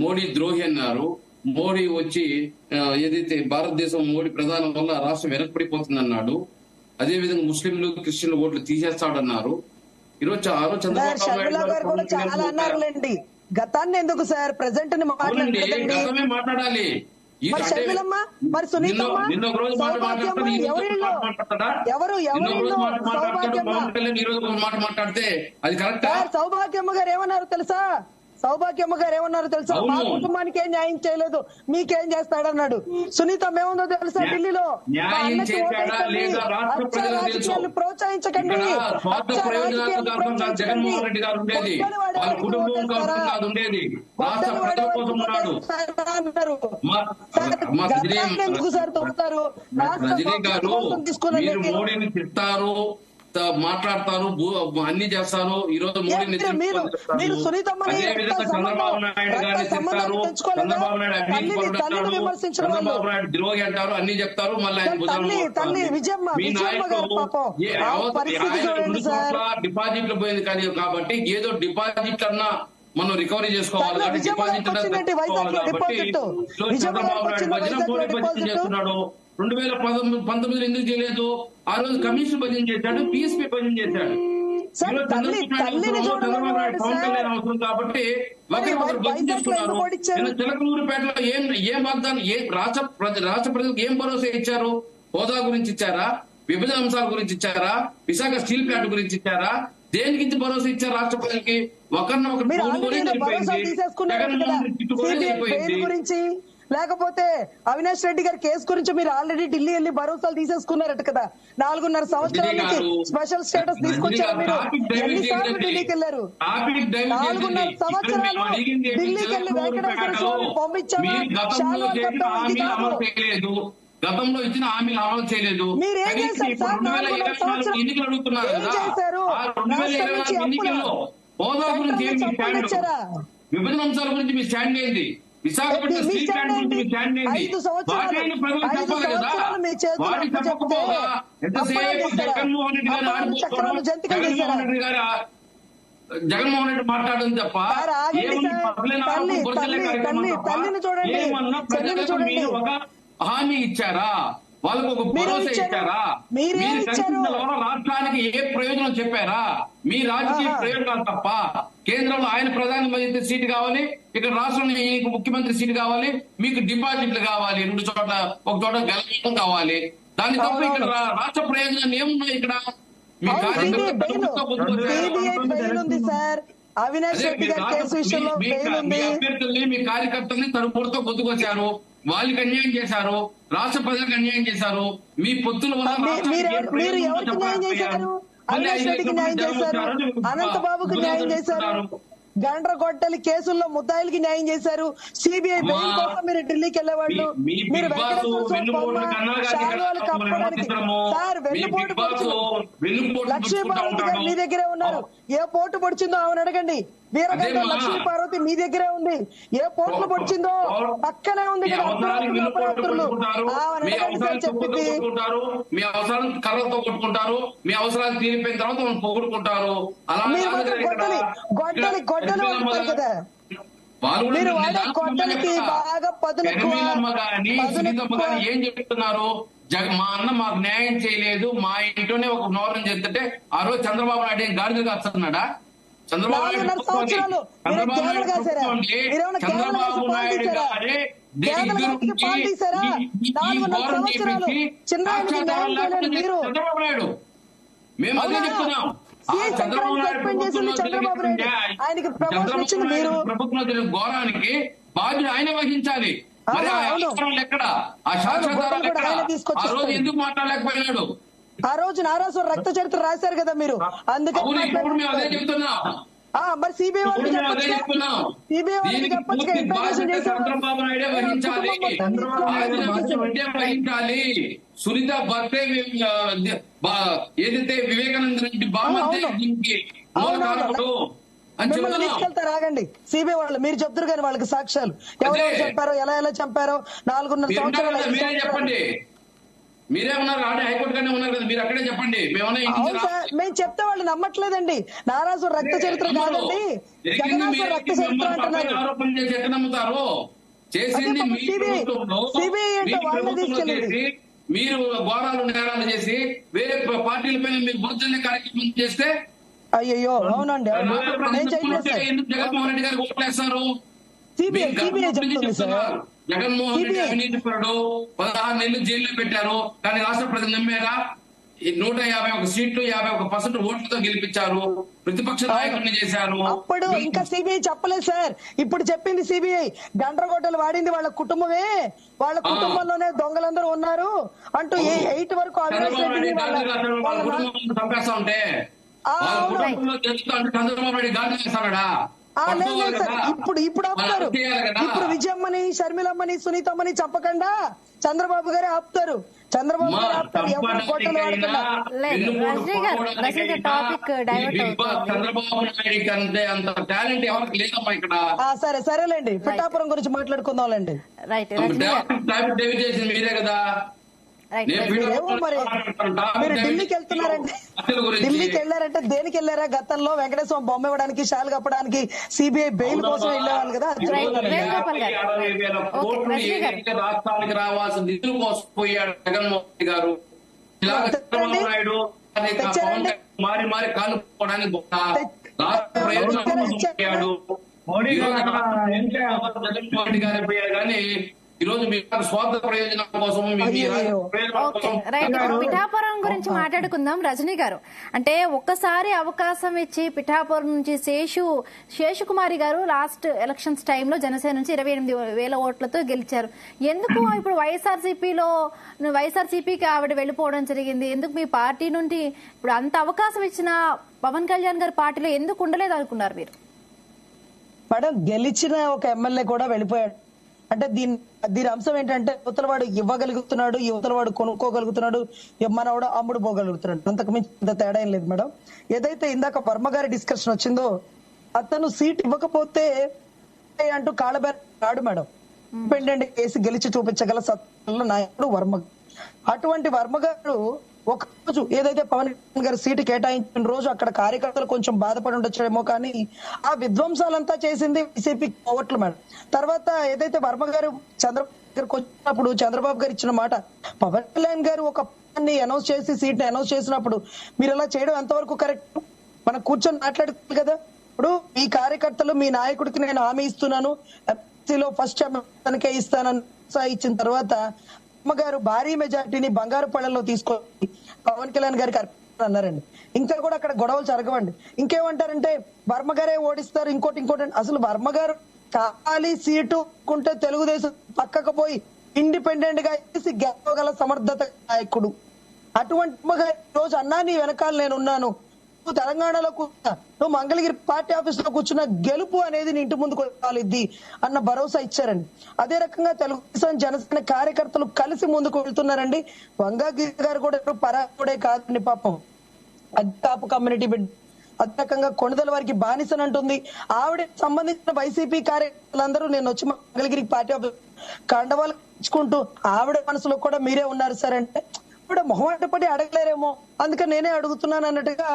మోడీ ద్రోహి అన్నారు, మోడీ వచ్చి ఏదైతే భారతదేశం మోడీ ప్రధానం వల్ల రాష్ట్రం వెనకబడిపోతుంది అన్నాడు. అదేవిధంగా ముస్లింలు క్రిస్టియన్లు ఓట్లు తీసేస్తాడన్నారు. ఈరోజు చంద్రబాబు నాయుడు చాలా అన్నారులేండి. గతాన్ని ఎందుకు సార్, ప్రెసెంట్ ని మాట్లాడాలి. మరి సునీతమ్మ, సౌభాగ్యమ్మ గారు ఏమన్నారు తెలుసా? సౌభాగ్యమ్మ గారు ఏమన్నారు తెలుసా? మా కుటుంబానికి ఏం న్యాయం చేయలేదు, మీకేం చేస్తాడన్నాడు. సునీతమ్మ ఏముందో తెలుసా? ఢిల్లీలో రాజకీయాలు ప్రోత్సహించకండి, మోడీని తిట్టారు, మాట్లాడతారు, అన్ని చేస్తారు. ఈ రోజు మోడీని మీరు సునీతమ్మని అదే విధంగా చంద్రబాబు నాయుడు గారిని చెప్తారు. చంద్రబాబు నాయుడు అవినీతి పరుడు అంటారు, చంద్రబాబు నాయుడు ద్రోహి అంటారు, అన్ని చెప్తారు. మళ్ళీ ఆయన మీ నాయకుడు డిపాజిట్లు పోయింది కానీ కాబట్టి ఏదో డిపాజిట్ అన్నా మనం రికవరీ చేసుకోవాలి. డిపాజిట్ కాబట్టి చంద్రబాబు నాయుడు భజన మోడీ భజన చేస్తున్నాడు. 2019 ఎందుకు చేయలేదు? ఆ రోజు కమిషన్ భజన చేశాడు, పిఎస్పీ భజన చేశాడు. చంద్రబాబు నాయుడు పవన్ కళ్యాణ్ అవసరం కాబట్టి ఒకరు భజన చేస్తున్నారు. చిలకలూరుపేటలో ఏం వాగ్దానం, రాష్ట్ర ప్రజలకు ఏం భరోసా ఇచ్చారు? హోదా గురించి ఇచ్చారా? విభజన అంశాల గురించి ఇచ్చారా? విశాఖ స్టీల్ ప్లాంట్ గురించి ఇచ్చారా? దేనికి భరోసా ఇచ్చారు రాష్ట్ర ప్రజలకి? ఒకరినొకరు గురించి లేకపోతే అవినాష్ రెడ్డి గారి కేసు గురించి మీరు ఆల్రెడీ ఢిల్లీ వెళ్ళి భరోసాలు తీసేసుకున్నారట కదా. 4.5 సంవత్సరాల నుంచి స్పెషల్ స్టేటస్ తీసుకొచ్చారు. మీరు ఎన్నిసార్లు ఢిల్లీకి వెళ్ళారు? 4.5 సంవత్సరాలు ఢిల్లీకి వెళ్ళి వెంకటేశ్వర స్వామిని పంపించారు. గతంలో ఇచ్చిన హామీలు అమలు చేయలేదు. మీరేం చేశారు సార్? 4.5 సంవత్సరాలు ఎన్నికలు అడుగుతున్నారు ఏం చేశారు? 2024 ఎన్నికల్లో హోదా గురించి ఏమి స్టాండ్? విభజన అంశాల గురించి మీ స్టాండ్ ఏంటి? విశాఖపట్నం స్టీల్ ప్లాంట్ గురించి మీ స్టాండ్ ఏంటి? వాటిని ప్రజలు చెప్పాలి కదా. వాటి చెప్పకపోగా ఎంతసేపు జగన్మోహన్ రెడ్డి గారు జగన్మోహన్ రెడ్డి మాట్లాడడం తప్ప ఏమన్నా ప్రజలకు మీరు ఒక హామీ ఇచ్చారా? వాళ్ళకు ఒక భరోసా ఇచ్చారా? మీరు కల్పించడం వల్ల రాష్ట్రానికి ఏ ప్రయోజనం చెప్పారా? మీ రాజకీయ ప్రయోజనాలు తప్ప. కేంద్రంలో ఆయన ప్రధానమంత్రి సీటు కావాలి, ఇక్కడ రాష్ట్రంలో ఈయనకు ముఖ్యమంత్రి సీటు కావాలి, మీకు డిపాజిట్లు కావాలి, 2 చోట్ల ఒక చోట గెలవడం కావాలి. దాని తప్ప ఇక్కడ రాష్ట్ర ప్రయోజనాలు ఏమున్నాయి? ఇక్కడ మీ అభ్యర్థుల్ని మీ కార్యకర్తల్ని తరుపుడుతో గుర్తుకొచ్చారు. వాళ్ళకి అన్యాయం చేశారు, రాష్ట్ర ప్రజలకు అన్యాయం చేశారు. మీ పొత్తుల వల్ల అనంతబాబుకి న్యాయం చేశారు, గండ్రగొడ్డలి కేసుల్లో ముద్దాయిలకి న్యాయం చేశారు. సిబిఐ బెయిల్ కోసం మీరు ఢిల్లీకి వెళ్ళేవాళ్ళు. మీరు లక్ష్మీపార్వతి గారు మీ దగ్గరే ఉన్నారు. ఏ పోటు పొడిచిందో ఆమెను అడగండి. వీరగంట లక్ష్మీపార్వతి మీ దగ్గరే ఉంది. ఏ పోట్లు పొడిచిందో పక్కనే ఉంది కదా. చెప్పింది మీ అవసరాలు కర్రలతో కొట్టుకుంటారు, మీ అవసరాలు తీరిపోయిన తర్వాత మనం పొగుడుకుంటారు. అలా గొడ్డలి కదా. మీరు వాడే గొడ్డలికి బాగా ఏం చెప్తున్నారు? మా అన్న మాకు న్యాయం చేయలేదు, మా ఇంట్లోనే ఒక నోరం చేస్తుంటే ఆ రోజు చంద్రబాబు నాయుడు ఏం గాడిదలు కాస్తున్నాడా? చంద్రబాబు నాయుడు గారే చంద్రబాబు నాయుడు మేము అదే చెప్తున్నాం. ప్రభుత్వం ఘోరానికి బాధ్యత ఆయన వహించాలి. మరి ఆ ఆధారాలు ఎక్కడ? ఆ సాక్ష్యాధారాలు ఎక్కడ? ఆ రోజు ఎందుకు మాట్లాడలేకపోయినాడు? ఆ రోజు నారాసు రక్త చరిత్ర రాశారు కదా మీరు, అందుకని మేము అదే చెప్తున్నాం. మరి సిబిఐ వాళ్ళు చంద్రబాబు నాయుడే వహించాలి, వహించాలి. సునీత బర్త్డే ఏదైతే వివేకానంద రెడ్డి తీసుకెళ్తారు. ఆగండి, సిబిఐ వాళ్ళు మీరు చెప్తారు కానీ వాళ్ళకి సాక్ష్యాలు ఎవరెవరు చెప్పారో, ఎలా చంపారో 4.5 సంవత్సరాలు. చెప్పండి, మీరేమన్నారు? ఆడే హైకోర్టు గానే ఉన్నారు కదా, మీరు అక్కడే చెప్పండి. మేము చెప్తే వాళ్ళు నమ్మట్లేదండి. నారాజు రక్త చరిత్ర కాదండి, జగన్నాథ్ రక్త చరిత్ర అంటున్నారు. ఆరోపణ చేసి ఎక్కడ నమ్ముతారు? చేసింది సిబిఐ అంటే వాళ్ళని తీసుకెళ్ళండి. మీరు ఘోరాలు నేరాలు చేసి వేరే పార్టీలపైన మీరు బుద్ధుల్ని కార్యక్రమం చేస్తే అయ్యో అవునండి. ఎందుకు జగన్మోహన్ రెడ్డి గారు ఓట్లేస్తారు? జగన్మోహన్ రెడ్డి అవినీతి పరుడు, 16 నెలలు జైల్లో పెట్టారు. కానీ రాష్ట్ర ప్రజలు నమ్మారా? 151 సీట్లు 51% ఓట్లతో గెలిపించారు. ప్రతిపక్ష నాయకుడిని చేశారు. అప్పుడు ఇంకా సిబిఐ చెప్పలేదు సార్. ఇప్పుడు చెప్పింది సిబిఐ. గండ్రగొడ్డలు వాడింది వాళ్ళ కుటుంబమే, వాళ్ళ కుటుంబంలోనే దొంగలందరూ ఉన్నారు అంటూ 8 వరకు చంపేస్తా ఉంటే చంద్రబాబు నాయుడు గాలి చేస్తాడా? లేదు సార్, ఇప్పుడు ఆపుతారు. ఇప్పుడు విజయమ్మని, షర్మిలమ్మని, సునీతమ్మని చెప్పకుండా చంద్రబాబు గారే ఆపుతారు. చంద్రబాబు గారు ఆపుతారు. ఎవరు గొట్టలు వాడకుండా. లేదు రజనీ గారు టాపిక్ డైవర్ట్ అవుతుంది. చంద్రబాబు నాయుడు అంటే అంత టాలెంట్ ఎవరికి లేదమ్మా ఇక్కడ. సరేలేండి, పిఠాపురం గురించి మాట్లాడుకుందాంలేండి. రైట్ రజనీ గారు డైవర్ట్ చేసింది మీరే కదా. ఏమో మరి మీరు ఢిల్లీకి వెళ్తున్నారంటే, ఢిల్లీకి వెళ్ళారంటే దేనికి వెళ్ళారా? గతంలో వెంకటేశ్వర బొమ్మ ఇవ్వడానికి, షాల్ కప్పడానికి, సిబిఐ బెయిల్ కోసం వెళ్ళేవాళ్ళు కదా. రాష్ట్రానికి రావాల్సిన నిధుల కోసం పోయాడు జగన్మోహన్ రెడ్డి గారు. చంద్రబాబు నాయుడు మారి మారి కాలుకోవడానికి రాష్ట్ర ప్రయోజనాలు మోడీ జగన్మోహన్ రెడ్డి గారు పోయారు కానీ ఈ రోజు మీ స్వార్థ ప్రయోజనం కోసం పిఠాపురం గురించి మాట్లాడుకుందాం. రజనీ గారు, అంటే ఒక్కసారి అవకాశం ఇచ్చి పిఠాపురం నుంచి శేషుకుమారి గారు లాస్ట్ ఎలక్షన్స్ టైంలో జనసేన నుంచి 28,000 ఓట్లతో గెలిచారు. ఎందుకు ఇప్పుడు వైఎస్ఆర్సీపీకి ఆవిడ వెళ్ళిపోవడం జరిగింది? ఎందుకు మీ పార్టీ నుండి ఇప్పుడు అంత అవకాశం ఇచ్చిన పవన్ కళ్యాణ్ గారి పార్టీలో ఎందుకు ఉండలేదు అనుకున్నారు మీరు? మేడం, గెలిచిన ఒక ఎమ్మెల్యే కూడా వెళ్ళిపోయాడు అంటే దీని అంశం ఏంటంటే, యువతలవాడు ఇవ్వగలుగుతున్నాడు, యువతలవాడు కొనుక్కోగలుగుతున్నాడు, మనవాడు అమ్ముడు పోగలుగుతున్నాడు. అంతకు మించి ఇంత తేడా ఏం లేదు మేడం. ఏదైతే ఇందాక వర్మ గారి డిస్కషన్ వచ్చిందో, అతను సీట్ ఇవ్వకపోతే అంటూ కాళ్ళబేర రాడు మేడం. ఇండిపెండెంట్ కేసు గెలిచి చూపించగల సత్తా నాయకుడు వర్మ. అటువంటి వర్మ గారు ఒక రోజు ఏదైతే పవన్ కళ్యాణ్ గారు సీటు కేటాయించిన రోజు అక్కడ కార్యకర్తలు కొంచెం బాధపడి ఉండొచ్చేమో, కానీ ఆ విధ్వంసాలంతా చేసింది వైసీపీ ఓట్లు మేడం. తర్వాత ఏదైతే వర్మ గారు చంద్రబాబు గారికి వచ్చినప్పుడు చంద్రబాబు గారు ఇచ్చిన మాట, పవన్ కళ్యాణ్ గారు ఒక అనౌన్స్ చేసి సీట్ ని అనౌన్స్ చేసినప్పుడు మీరు ఇలా చేయడం ఎంతవరకు కరెక్ట్? మనం కూర్చొని మాట్లాడుకోవాలి కదా. ఇప్పుడు మీ కార్యకర్తలు, మీ నాయకుడికి నేను హామీ ఇస్తున్నాను, ఫస్ట్ తనకే ఇస్తానని ఇచ్చిన తర్వాత అమ్మగారు భారీ మెజార్టీని బంగారు పళ్ళల్లో తీసుకొని పవన్ కళ్యాణ్ గారికి అన్నారండి. ఇంకా కూడా అక్కడ గొడవలు జరగవండి. ఇంకేమంటారంటే వర్మ గారే ఓడిస్తారు, ఇంకోటి అసలు వర్మ గారు కాలి సీటు కుంటే తెలుగుదేశం పక్కకు పోయి ఇండిపెండెంట్ గా చేసి గెలవగల సమర్థత నాయకుడు. అటువంటి రోజు అన్నా నీ వెనకాల నేను ఉన్నాను, నువ్వు తెలంగాణలో కూర్చున్నా, నువ్వు మంగళగిరి పార్టీ ఆఫీస్ లో కూర్చున్న గెలుపు అనేది నీ ఇంటి ముందు కొనాలిద్ది అన్న భరోసా ఇచ్చారండి. అదే రకంగా తెలుగుదేశం జనసేన కార్యకర్తలు కలిసి ముందుకు వెళ్తున్నారండి. వంగా గీత గారు కూడా పరాకుడే కాదండి పాపం, అది కాపు కమ్యూనిటీ బిడ్డ. అదే రకంగా కొణిదల వారికి బానిసనంటుంది ఆవిడ. సంబంధించిన వైసీపీ కార్యకర్తలందరూ నేను వచ్చి మంగళగిరి పార్టీ ఆఫీస్ కండవాళ్ళు ఇచ్చుకుంటూ ఆవిడ మనసులో కూడా మీరే ఉన్నారు సార్ అంటే ఆవిడ మొహమాట పడి అడగలేరేమో, అందుకని నేనే అడుగుతున్నాను అన్నట్టుగా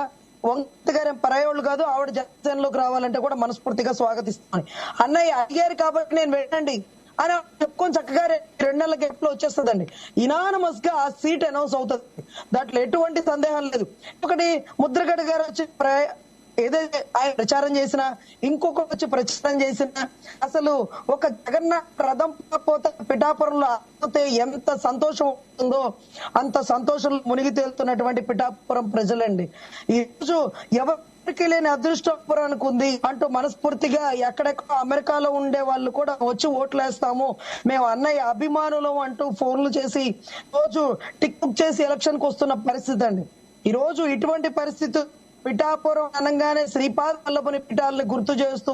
వంగ గారు పరాయోళ్ళు కాదు, ఆవిడ జనసేనలోకి రావాలంటే కూడా మనస్ఫూర్తిగా స్వాగతిస్తాను. అన్నయ్య అడిగారు కాబట్టి నేను వెళ్ళండి అని చెప్పుకొని చక్కగా 2 నెలల గెట్లో వచ్చేస్తుందండి. ఇనానమస్ గా ఆ సీట్ అనౌన్స్ అవుతుంది, దాంట్లో ఎటువంటి సందేహం లేదు. ఒకటి ముద్రగడ గారు వచ్చి ఏదైతే ఆయన ప్రచారం చేసినా, ఇంకొకటి వచ్చి ప్రచారం చేసినా, అసలు ఒక జగన్నాథ రథం పోతే పిఠాపురంలో ఆగితే ఎంత సంతోషం ఉంటుందో అంత సంతోషంలో మునిగి తేలుతున్నటువంటి పిఠాపురం ప్రజలండి. ఈ రోజు ఎవరికి లేని అదృష్టపురానికి ఉంది అంటూ మనస్ఫూర్తిగా ఎక్కడెక్కడో అమెరికాలో ఉండే వాళ్ళు కూడా వచ్చి ఓట్లు వేస్తాము, మేము అన్నయ్య అభిమానులం అంటూ ఫోన్లు చేసి రోజు టిక్ బుక్ చేసి ఎలక్షన్ కు వస్తున్న పరిస్థితి అండి. ఈ రోజు ఇటువంటి పరిస్థితి పిఠాపురం అనగానే శ్రీపాద వల్లభుని పీఠాలని గుర్తు చేస్తూ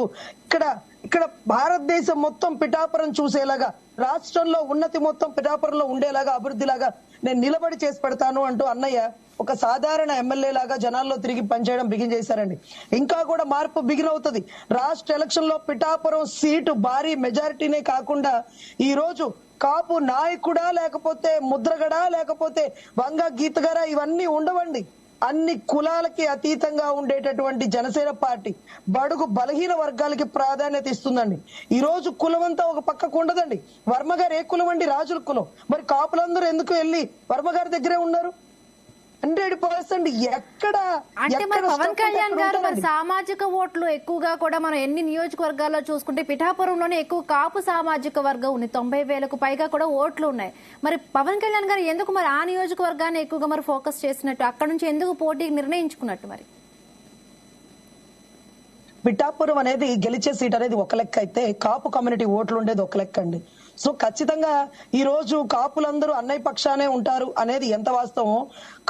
ఇక్కడ భారతదేశం మొత్తం పిఠాపురం చూసేలాగా, రాష్ట్రంలో ఉన్నతి మొత్తం పిఠాపురంలో ఉండేలాగా, అభివృద్ధిలాగా నేను నిలబడి చేసి పెడతాను అంటూ అన్నయ్య ఒక సాధారణ ఎమ్మెల్యే లాగా జనాల్లో తిరిగి పనిచేయడం బిగిన్ చేశారండి. ఇంకా కూడా మార్పు బిగిన్ అవుతుంది. రాష్ట్ర ఎలక్షన్ లో పిఠాపురం సీటు భారీ మెజారిటీనే కాకుండా ఈ రోజు కాపు నాయకుడా, లేకపోతే ముద్రగడా, లేకపోతే వంగ గీత గారా, ఇవన్నీ ఉండవండి. అన్ని కులాలకి అతీతంగా ఉండేటటువంటి జనసేన పార్టీ బడుగు బలహీన వర్గాలకి ప్రాధాన్యత ఇస్తుందండి. ఈ రోజు కులం అంతా ఒక పక్కకు ఉండదండి. వర్మ గారు ఏ కులం అండి? రాజుల కులం. మరి కాపులందరూ ఎందుకు వెళ్ళి వర్మ గారి దగ్గరే ఉన్నారు? 100% ఎక్కడ అంటే మరి పవన్ కళ్యాణ్ గారు మరి సామాజిక ఓట్లు ఎక్కువగా కూడా మనం ఎన్ని నియోజకవర్గాల్లో చూసుకుంటే పిఠాపురంలోనే ఎక్కువ కాపు సామాజిక వర్గం ఉంది, 90,000కు పైగా కూడా ఓట్లు ఉన్నాయి. మరి పవన్ కళ్యాణ్ గారు ఎందుకు మరి ఆ నియోజకవర్గాన్ని ఎక్కువగా మరి ఫోకస్ చేసినట్టు, అక్కడ నుంచి ఎందుకు పోటీకి నిర్ణయించుకున్నట్టు? మరి పిఠాపురం అనేది గెలిచే సీట్ అనేది ఒక లెక్క అయితే, కాపు కమ్యూనిటీ ఓట్లు ఉండేది ఒక లెక్క అండి. సో ఖచ్చితంగా ఈ రోజు కాపులందరూ అన్నయ్య పక్షానే ఉంటారు అనేది ఎంత వాస్తవం,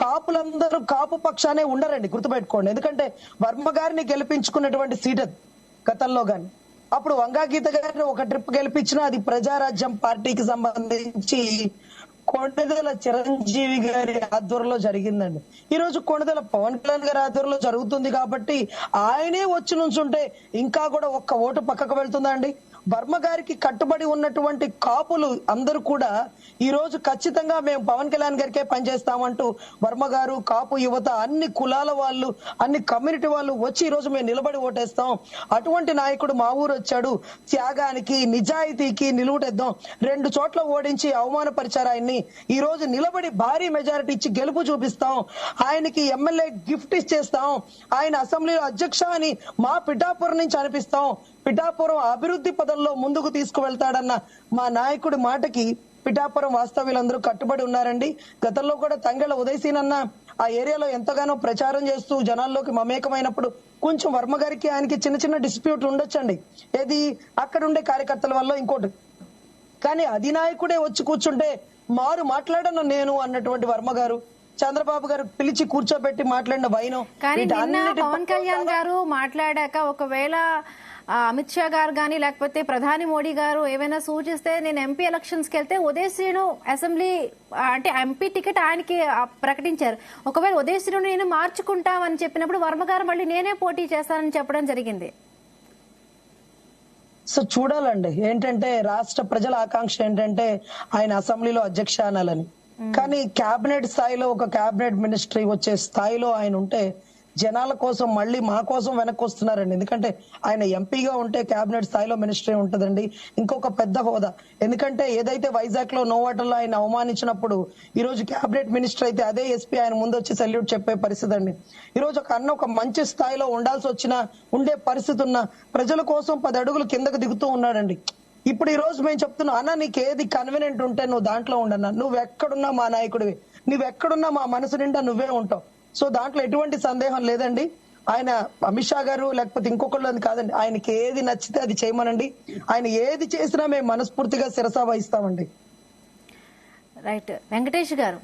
కాపులందరూ కాపు పక్షానే ఉండరండి, గుర్తుపెట్టుకోండి. ఎందుకంటే వర్మ గారిని గెలిపించుకున్నటువంటి సీట్ అది. గతంలో గాని. అప్పుడు వంగా గీత గారిని ఒక ట్రిప్ గెలిపించినా అది ప్రజారాజ్యం పార్టీకి సంబంధించి కొణిదెల చిరంజీవి గారి ఆధ్వర్యంలో జరిగిందండి. ఈ రోజు కొణిదెల పవన్ కళ్యాణ్ గారి ఆధ్వర్యంలో జరుగుతుంది కాబట్టి ఆయనే వచ్చి నుంచుంటే ఇంకా కూడా ఒక్క ఓటు పక్కకు వెళ్తుందా అండి? వర్మ గారికి కట్టుబడి ఉన్నటువంటి కాపులు అందరూ కూడా ఈ రోజు ఖచ్చితంగా మేము పవన్ కళ్యాణ్ గారికే పనిచేస్తామంటూ వర్మ గారు, కాపు యువత, అన్ని కులాల వాళ్ళు, అన్ని కమ్యూనిటీ వాళ్ళు వచ్చి ఈ రోజు మేము నిలబడి ఓటేస్తాం, అటువంటి నాయకుడు మా ఊరు వచ్చాడు, త్యాగానికి నిజాయితీకి నిలువుటేద్దాం, 2 చోట్ల ఓడించి అవమానపరిచారు ఆయన్ని, ఈ రోజు నిలబడి భారీ మెజారిటీ ఇచ్చి గెలుపు చూపిస్తాం, ఆయనకి ఎమ్మెల్యే గిఫ్ట్ ఇచ్చేస్తాం, ఆయన అసెంబ్లీలో అధ్యక్ష అని మా పిఠాపురం నుంచి అనిపిస్తాం, పిఠాపురం అభివృద్ధి పదంలో ముందుకు తీసుకువెళ్తాడన్న మా నాయకుడి మాటకి పిఠాపురం వాస్తవ్యులందరూ కట్టుబడి ఉన్నారండి. గతంలో కూడా తంగెళ్ళ ఉదయసీనన్న ఆ ఏరియాలో ఎంతగానో ప్రచారం చేస్తూ జనాల్లోకి మమేకమైనప్పుడు కొంచెం వర్మ గారికి ఆయనకి చిన్న చిన్న డిస్ప్యూట్ ఉండొచ్చండి, ఏది అక్కడ ఉండే కార్యకర్తల వల్ల ఇంకోటి, కానీ అధినాయకుడే వచ్చి కూర్చుంటే మారు మాట్లాడను నేను అన్నటువంటి వర్మ గారు చంద్రబాబు గారు పిలిచి కూర్చోబెట్టి మాట్లాడిన వైనం. కానీ పవన్ కళ్యాణ్ గారు మాట్లాడాక ఒకవేళ అమిత్ షా గారు కానీ లేకపోతే ప్రధాని మోడీ గారు ఏమైనా సూచిస్తే నేను ఎంపీ ఎలక్షన్స్ కి వెళ్తే ఉదయ్ శ్రీను అసెంబ్లీ అంటే ఎంపీ టికెట్ ఆయనకి ప్రకటించారు, ఒకవేళ ఉదయ్ శ్రీను నేను మార్చుకుంటామని చెప్పినప్పుడు వర్మ గారు మళ్ళీ నేనే పోటీ చేస్తానని చెప్పడం జరిగింది. సో చూడాలండి, ఏంటంటే రాష్ట్ర ప్రజల ఆకాంక్ష ఏంటంటే ఆయన అసెంబ్లీలో అధ్యక్ష అనాలని, కానీ కేబినెట్ స్థాయిలో ఒక కేబినెట్ మినిస్ట్రీ వచ్చే స్థాయిలో ఆయన ఉంటే జనాల కోసం మళ్ళీ మా కోసం వెనక్కి వస్తున్నారండి. ఎందుకంటే ఆయన ఎంపీగా ఉంటే కేబినెట్ స్థాయిలో మినిస్ట్రీ ఉంటదండి, ఇంకొక పెద్ద హోదా. ఎందుకంటే ఏదైతే వైజాగ్ లో నోవాటల్లో ఆయన అవమానించినప్పుడు ఈ రోజు కేబినెట్ మినిస్టర్ అయితే అదే ఎస్పీ ఆయన ముందు వచ్చి సెల్యూట్ చెప్పే పరిస్థితి అండి. ఈ రోజు ఒక అన్న ఒక మంచి స్థాయిలో ఉండాల్సి వచ్చిన ఉండే పరిస్థితి ఉన్న ప్రజల కోసం 10 అడుగులు కిందకు దిగుతూ ఉన్నాడండి. ఇప్పుడు ఈ రోజు మేము చెప్తున్నాం, అన్న నీకు ఏది కన్వీనియంట్ ఉంటే నువ్వు దాంట్లో ఉండన్నా, నువ్వు ఎక్కడున్నా మా నాయకుడివి, నువ్వెక్కడున్నా మా మనసు నిండా నువ్వే ఉంటావు. సో దాంట్లో ఎటువంటి సందేహం లేదండి. ఆయన అమిత్ షా గారు లేకపోతే ఇంకొకళ్ళు అని కాదండి, ఆయనకి ఏది నచ్చితే అది చేయమనండి, ఆయన ఏది చేసినా మేము మనస్ఫూర్తిగా శిరసా వహిస్తామండి. రైట్. వెంకటేష్ గారు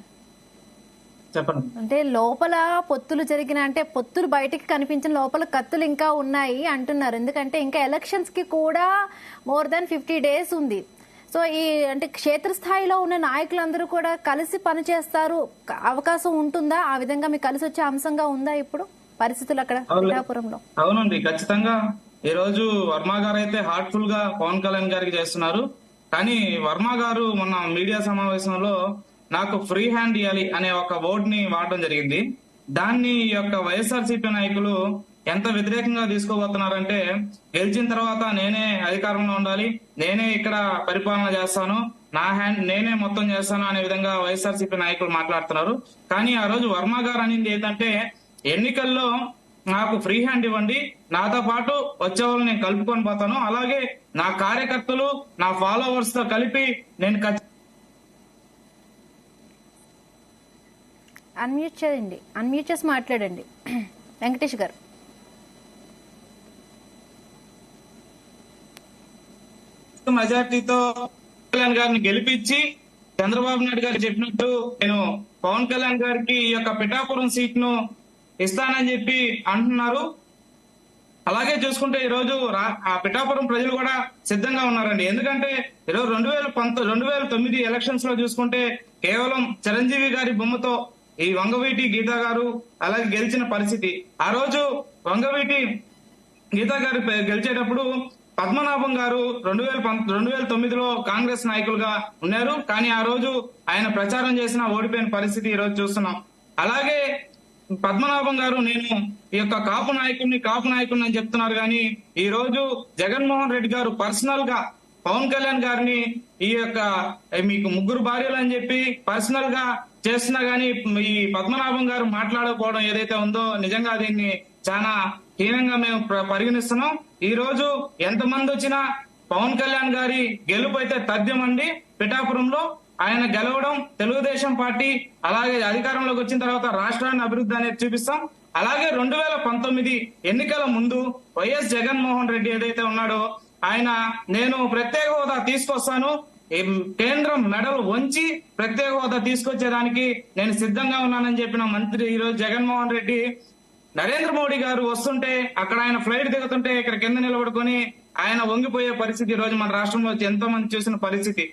చెప్పండి. అంటే లోపల పొత్తులు జరిగిన అంటే పొత్తులు బయటికి కనిపించిన లోపల కత్తులు ఇంకా ఉన్నాయి అంటున్నారు, ఎందుకంటే ఇంకా ఎలక్షన్స్ కి కూడా మోర్ దాన్ 50 days ఉంది. సో ఈ అంటే క్షేత్రస్థాయిలో ఉన్న నాయకులందరూ కూడా కలిసి పనిచేస్తారు, అవకాశం ఉంటుందా? ఆ విధంగా మీకు కలిసి వచ్చే అంశంగా ఉందా ఇప్పుడు పరిస్థితులు అక్కడ పిఠాపురంలో? అవునండి, ఖచ్చితంగా. ఈ రోజు వర్మ గారు అయితే హార్ట్ఫుల్ గా పవన్ కళ్యాణ్ గారికి చేస్తున్నారు, కానీ వర్మ గారు మొన్న మీడియా సమావేశంలో నాకు ఫ్రీ హ్యాండ్ ఇవ్వాలి అనే ఒక వర్డ్ ని వాడడం జరిగింది. దాన్ని ఈ యొక్క వైఎస్ఆర్సీపీ నాయకులు ఎంత వ్యతిరేకంగా తీసుకోబోతున్నారంటే, గెలిచిన తర్వాత నేనే అధికారంలో ఉండాలి, నేనే ఇక్కడ పరిపాలన చేస్తాను, నా హ్యాండ్ నేనే మొత్తం చేస్తాను అనే విధంగా వైఎస్ఆర్సీపీ నాయకులు మాట్లాడుతున్నారు. కానీ ఆ రోజు వర్మ గారు అనేది ఏంటంటే, ఎన్నికల్లో నాకు ఫ్రీ హ్యాండ్ ఇవ్వండి, నాతో పాటు వచ్చే వాళ్ళు నేను కలుపుకొని పోతాను, అలాగే నా కార్యకర్తలు నా ఫాలోవర్స్ తో కలిపి నేను అన్మ్యూట్ చేయండి, అన్మ్యూట్ చేసి మాట్లాడండి వెంకటేష్ గారు. మెజార్టీతో కళ్యాణ్ గారిని గెలిపించి చంద్రబాబు నాయుడు గారు చెప్పినట్టు నేను పవన్ కళ్యాణ్ గారికి ఈ యొక్క పిఠాపురం సీట్ ను ఇస్తానని చెప్పి అంటున్నారు. అలాగే చూసుకుంటే ఈ రోజు ఆ పిఠాపురం ప్రజలు కూడా సిద్ధంగా ఉన్నారండి. ఎందుకంటే ఈరోజు 2009 ఎలక్షన్స్ లో చూసుకుంటే కేవలం చిరంజీవి గారి బొమ్మతో ఈ వంగవీటి గీత గారు అలాగే గెలిచిన పరిస్థితి. ఆ రోజు వంగవీటి గీత గారు గెలిచేటప్పుడు పద్మనాభం గారు 2009లో కాంగ్రెస్ నాయకులుగా ఉన్నారు, కానీ ఆ రోజు ఆయన ప్రచారం చేసిన ఓడిపోయిన పరిస్థితి ఈ రోజు చూస్తున్నాం. అలాగే పద్మనాభం గారు నేను ఈ యొక్క కాపు నాయకుడిని అని చెప్తున్నారు, కానీ ఈ రోజు జగన్మోహన్ రెడ్డి గారు పర్సనల్ గా పవన్ కళ్యాణ్ గారిని ఈ యొక్క మీకు 3 భార్యలు అని చెప్పి పర్సనల్ గా చేస్తున్నా గానీ ఈ పద్మనాభం గారు మాట్లాడకపోవడం ఏదైతే ఉందో నిజంగా దీన్ని చాలా హీనంగా మేము పరిగణిస్తున్నాం. ఈ రోజు ఎంతమంది వచ్చినా పవన్ కళ్యాణ్ గారి గెలుపు అయితే తథ్యమండి. పిఠాపురంలో ఆయన గెలవడం తెలుగుదేశం పార్టీ అలాగే అధికారంలోకి వచ్చిన తర్వాత రాష్ట్రాన్ని అభివృద్ధి అనేది చూపిస్తాం. అలాగే 2019 ఎన్నికల ముందు వైఎస్ జగన్మోహన్ రెడ్డి ఏదైతే ఉన్నాడో ఆయన నేను ప్రత్యేక హోదా తీసుకొస్తాను, కేంద్రం మెడలు వంచి ప్రత్యేక హోదా తీసుకొచ్చేదానికి నేను సిద్ధంగా ఉన్నానని చెప్పిన మంత్రి ఈ రోజు జగన్మోహన్ రెడ్డి నరేంద్ర మోడీ గారు వస్తుంటే అక్కడ ఆయన ఫ్లైట్ దిగుతుంటే ఇక్కడ కింద నిలబడుకొని ఆయన వంగిపోయే పరిస్థితి ఈ రోజు మన రాష్ట్రంలో ఎంతో మంది చూసిన పరిస్థితి.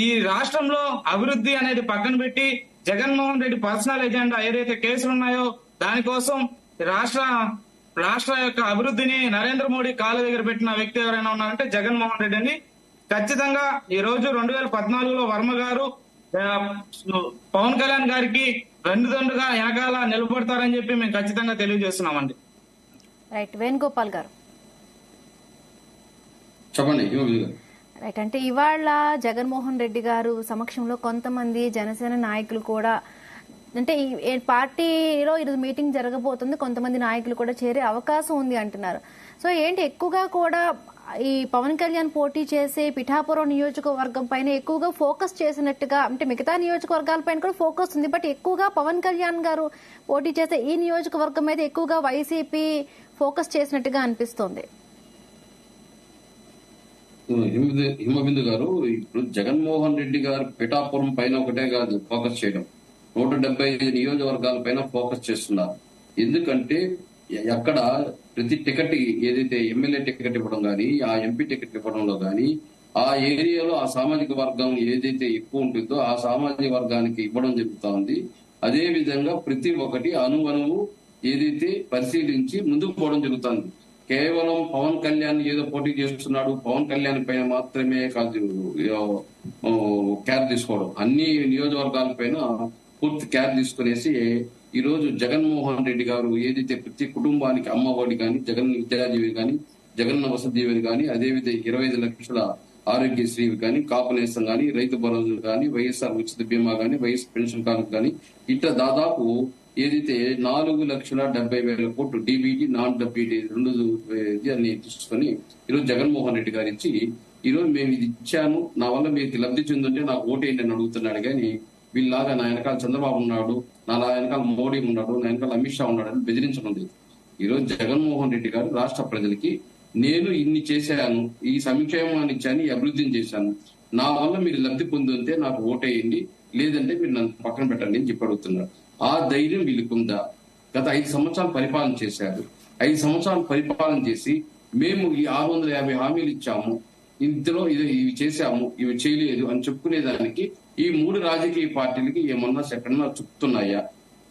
ఈ రాష్ట్రంలో అభివృద్ధి అనేది పక్కన పెట్టి జగన్మోహన్ రెడ్డి పర్సనల్ ఎజెండా ఏదైతే కేసులు ఉన్నాయో దానికోసం రాష్ట్ర యొక్క అభివృద్ధిని నరేంద్ర మోడీ కాళ్ళ దగ్గర పెట్టిన వ్యక్తి ఎవరైనా ఉన్నారంటే జగన్మోహన్ రెడ్డి అని. ఖచ్చితంగా ఈ రోజు 2014లో వర్మ గారు పవన్ కళ్యాణ్ గారికి వెన్నుదండుగా వెనకాల నిలబడతారని చెప్పి మేము ఖచ్చితంగా తెలియజేస్తున్నామండి. రైట్, వేణుగోపాల్ గారు చెప్పండి. రైట్, అంటే ఇవాళ జగన్మోహన్ రెడ్డి గారు సమక్షంలో కొంతమంది జనసేన నాయకులు కూడా, అంటే ఈ పార్టీలో ఈరోజు మీటింగ్ జరగబోతుంది, కొంతమంది నాయకులు కూడా చేరే అవకాశం ఉంది అంటున్నారు. సో ఏంటి ఎక్కువగా కూడా ఈ పవన్ కళ్యాణ్ పోటీ చేసే పిఠాపురం నియోజకవర్గం పైన ఎక్కువగా ఫోకస్ చేసినట్టుగా, అంటే మిగతా నియోజకవర్గాలపైన కూడా ఫోకస్ ఉంది, బట్ ఎక్కువగా పవన్ కళ్యాణ్ గారు పోటీ చేసే ఈ నియోజకవర్గం మీద ఎక్కువగా వైసీపీ ఫోకస్ చేసినట్టుగా అనిపిస్తోంది. హిమబిందు గారు, ఇప్పుడు జగన్మోహన్ రెడ్డి గారు పిఠాపురం పైన ఒకటే కాదు ఫోకస్ చేయడం, 175 నియోజకవర్గాల పైన ఫోకస్ చేస్తున్నారు. ఎందుకంటే అక్కడ ప్రతి టికెట్ ఏదైతే ఎమ్మెల్యే టికెట్ ఇవ్వడం కానీ, ఆ ఎంపీ టికెట్ ఇవ్వడంలో కానీ, ఆ ఏరియాలో ఆ సామాజిక వర్గం ఏదైతే ఎక్కువ ఉంటుందో ఆ సామాజిక వర్గానికి ఇవ్వడం జరుగుతా ఉంది. అదే విధంగా ప్రతి ఒక్కటి అణువణువు ఏదైతే పరిశీలించి ముందుకు పోవడం జరుగుతుంది. కేవలం పవన్ కళ్యాణ్ ఏదో పోటీ చేస్తున్నాడు, పవన్ కళ్యాణ్ పైన మాత్రమే కాదు కేర్ తీసుకోవడం, అన్ని నియోజకవర్గాల పైన పూర్తి కేర్ తీసుకునేసి ఈ రోజు జగన్మోహన్ రెడ్డి గారు ఏదైతే ప్రతి కుటుంబానికి అమ్మఒడి కానీ, జగన్ విద్యాదీవి కానీ, జగన్ వసతి దీవెని కానీ, అదేవిధంగా 25 లక్షల ఆరోగ్యశ్రీ కానీ, కాపు నేస్తం కానీ, రైతు భరోసా కానీ, వైఎస్ఆర్ ఉచిత బీమా కానీ, వైఎస్ఆర్ పెన్షన్ కార్డు కానీ, ఇట్లా దాదాపు ఏదైతే 4,70,000 కోట్లు డీబీటీ నాన్ డబ్ల్యూటీ అన్ని తీసుకొని ఈరోజు జగన్మోహన్ రెడ్డి గారు ఇచ్చి, ఈరోజు మేము ఇది ఇచ్చాను, నా వల్ల మీకు లబ్ధి చెందుంటే నాకు ఓటేంటి అని అడుగుతున్నాడు. కానీ వీళ్ళలాగా నా వెనకాల చంద్రబాబు ఉన్నాడు, నా వెనకాల మోడీ ఉన్నాడు, నా వెనకాల అమిత్ షా ఉన్నాడు అని బెదిరించడం లేదు. ఈరోజు జగన్మోహన్ రెడ్డి గారు రాష్ట్ర ప్రజలకి నేను ఇన్ని చేశాను, ఈ సంక్షేమాన్ని ఇచ్చాను, ఈ అభివృద్ధిని చేశాను, నా వల్ల మీరు లబ్ధి పొందుంటే నాకు ఓటేయండి, లేదంటే మీరు నన్ను పక్కన పెట్టండి అని చెప్పి అడుగుతున్నారు. ఆ ధైర్యం వీళ్ళకుందా? గత 5 సంవత్సరాలు పరిపాలన చేశారు. 5 సంవత్సరాలు పరిపాలన చేసి మేము ఈ 650 హామీలు ఇచ్చాము, ఇందులో ఇవి చేశాము, ఇవి చేయలేదు అని చెప్పుకునేదానికి ఈ 3 రాజకీయ పార్టీలకి ఏమన్నా ఎక్కడన్నా చెప్తున్నాయా?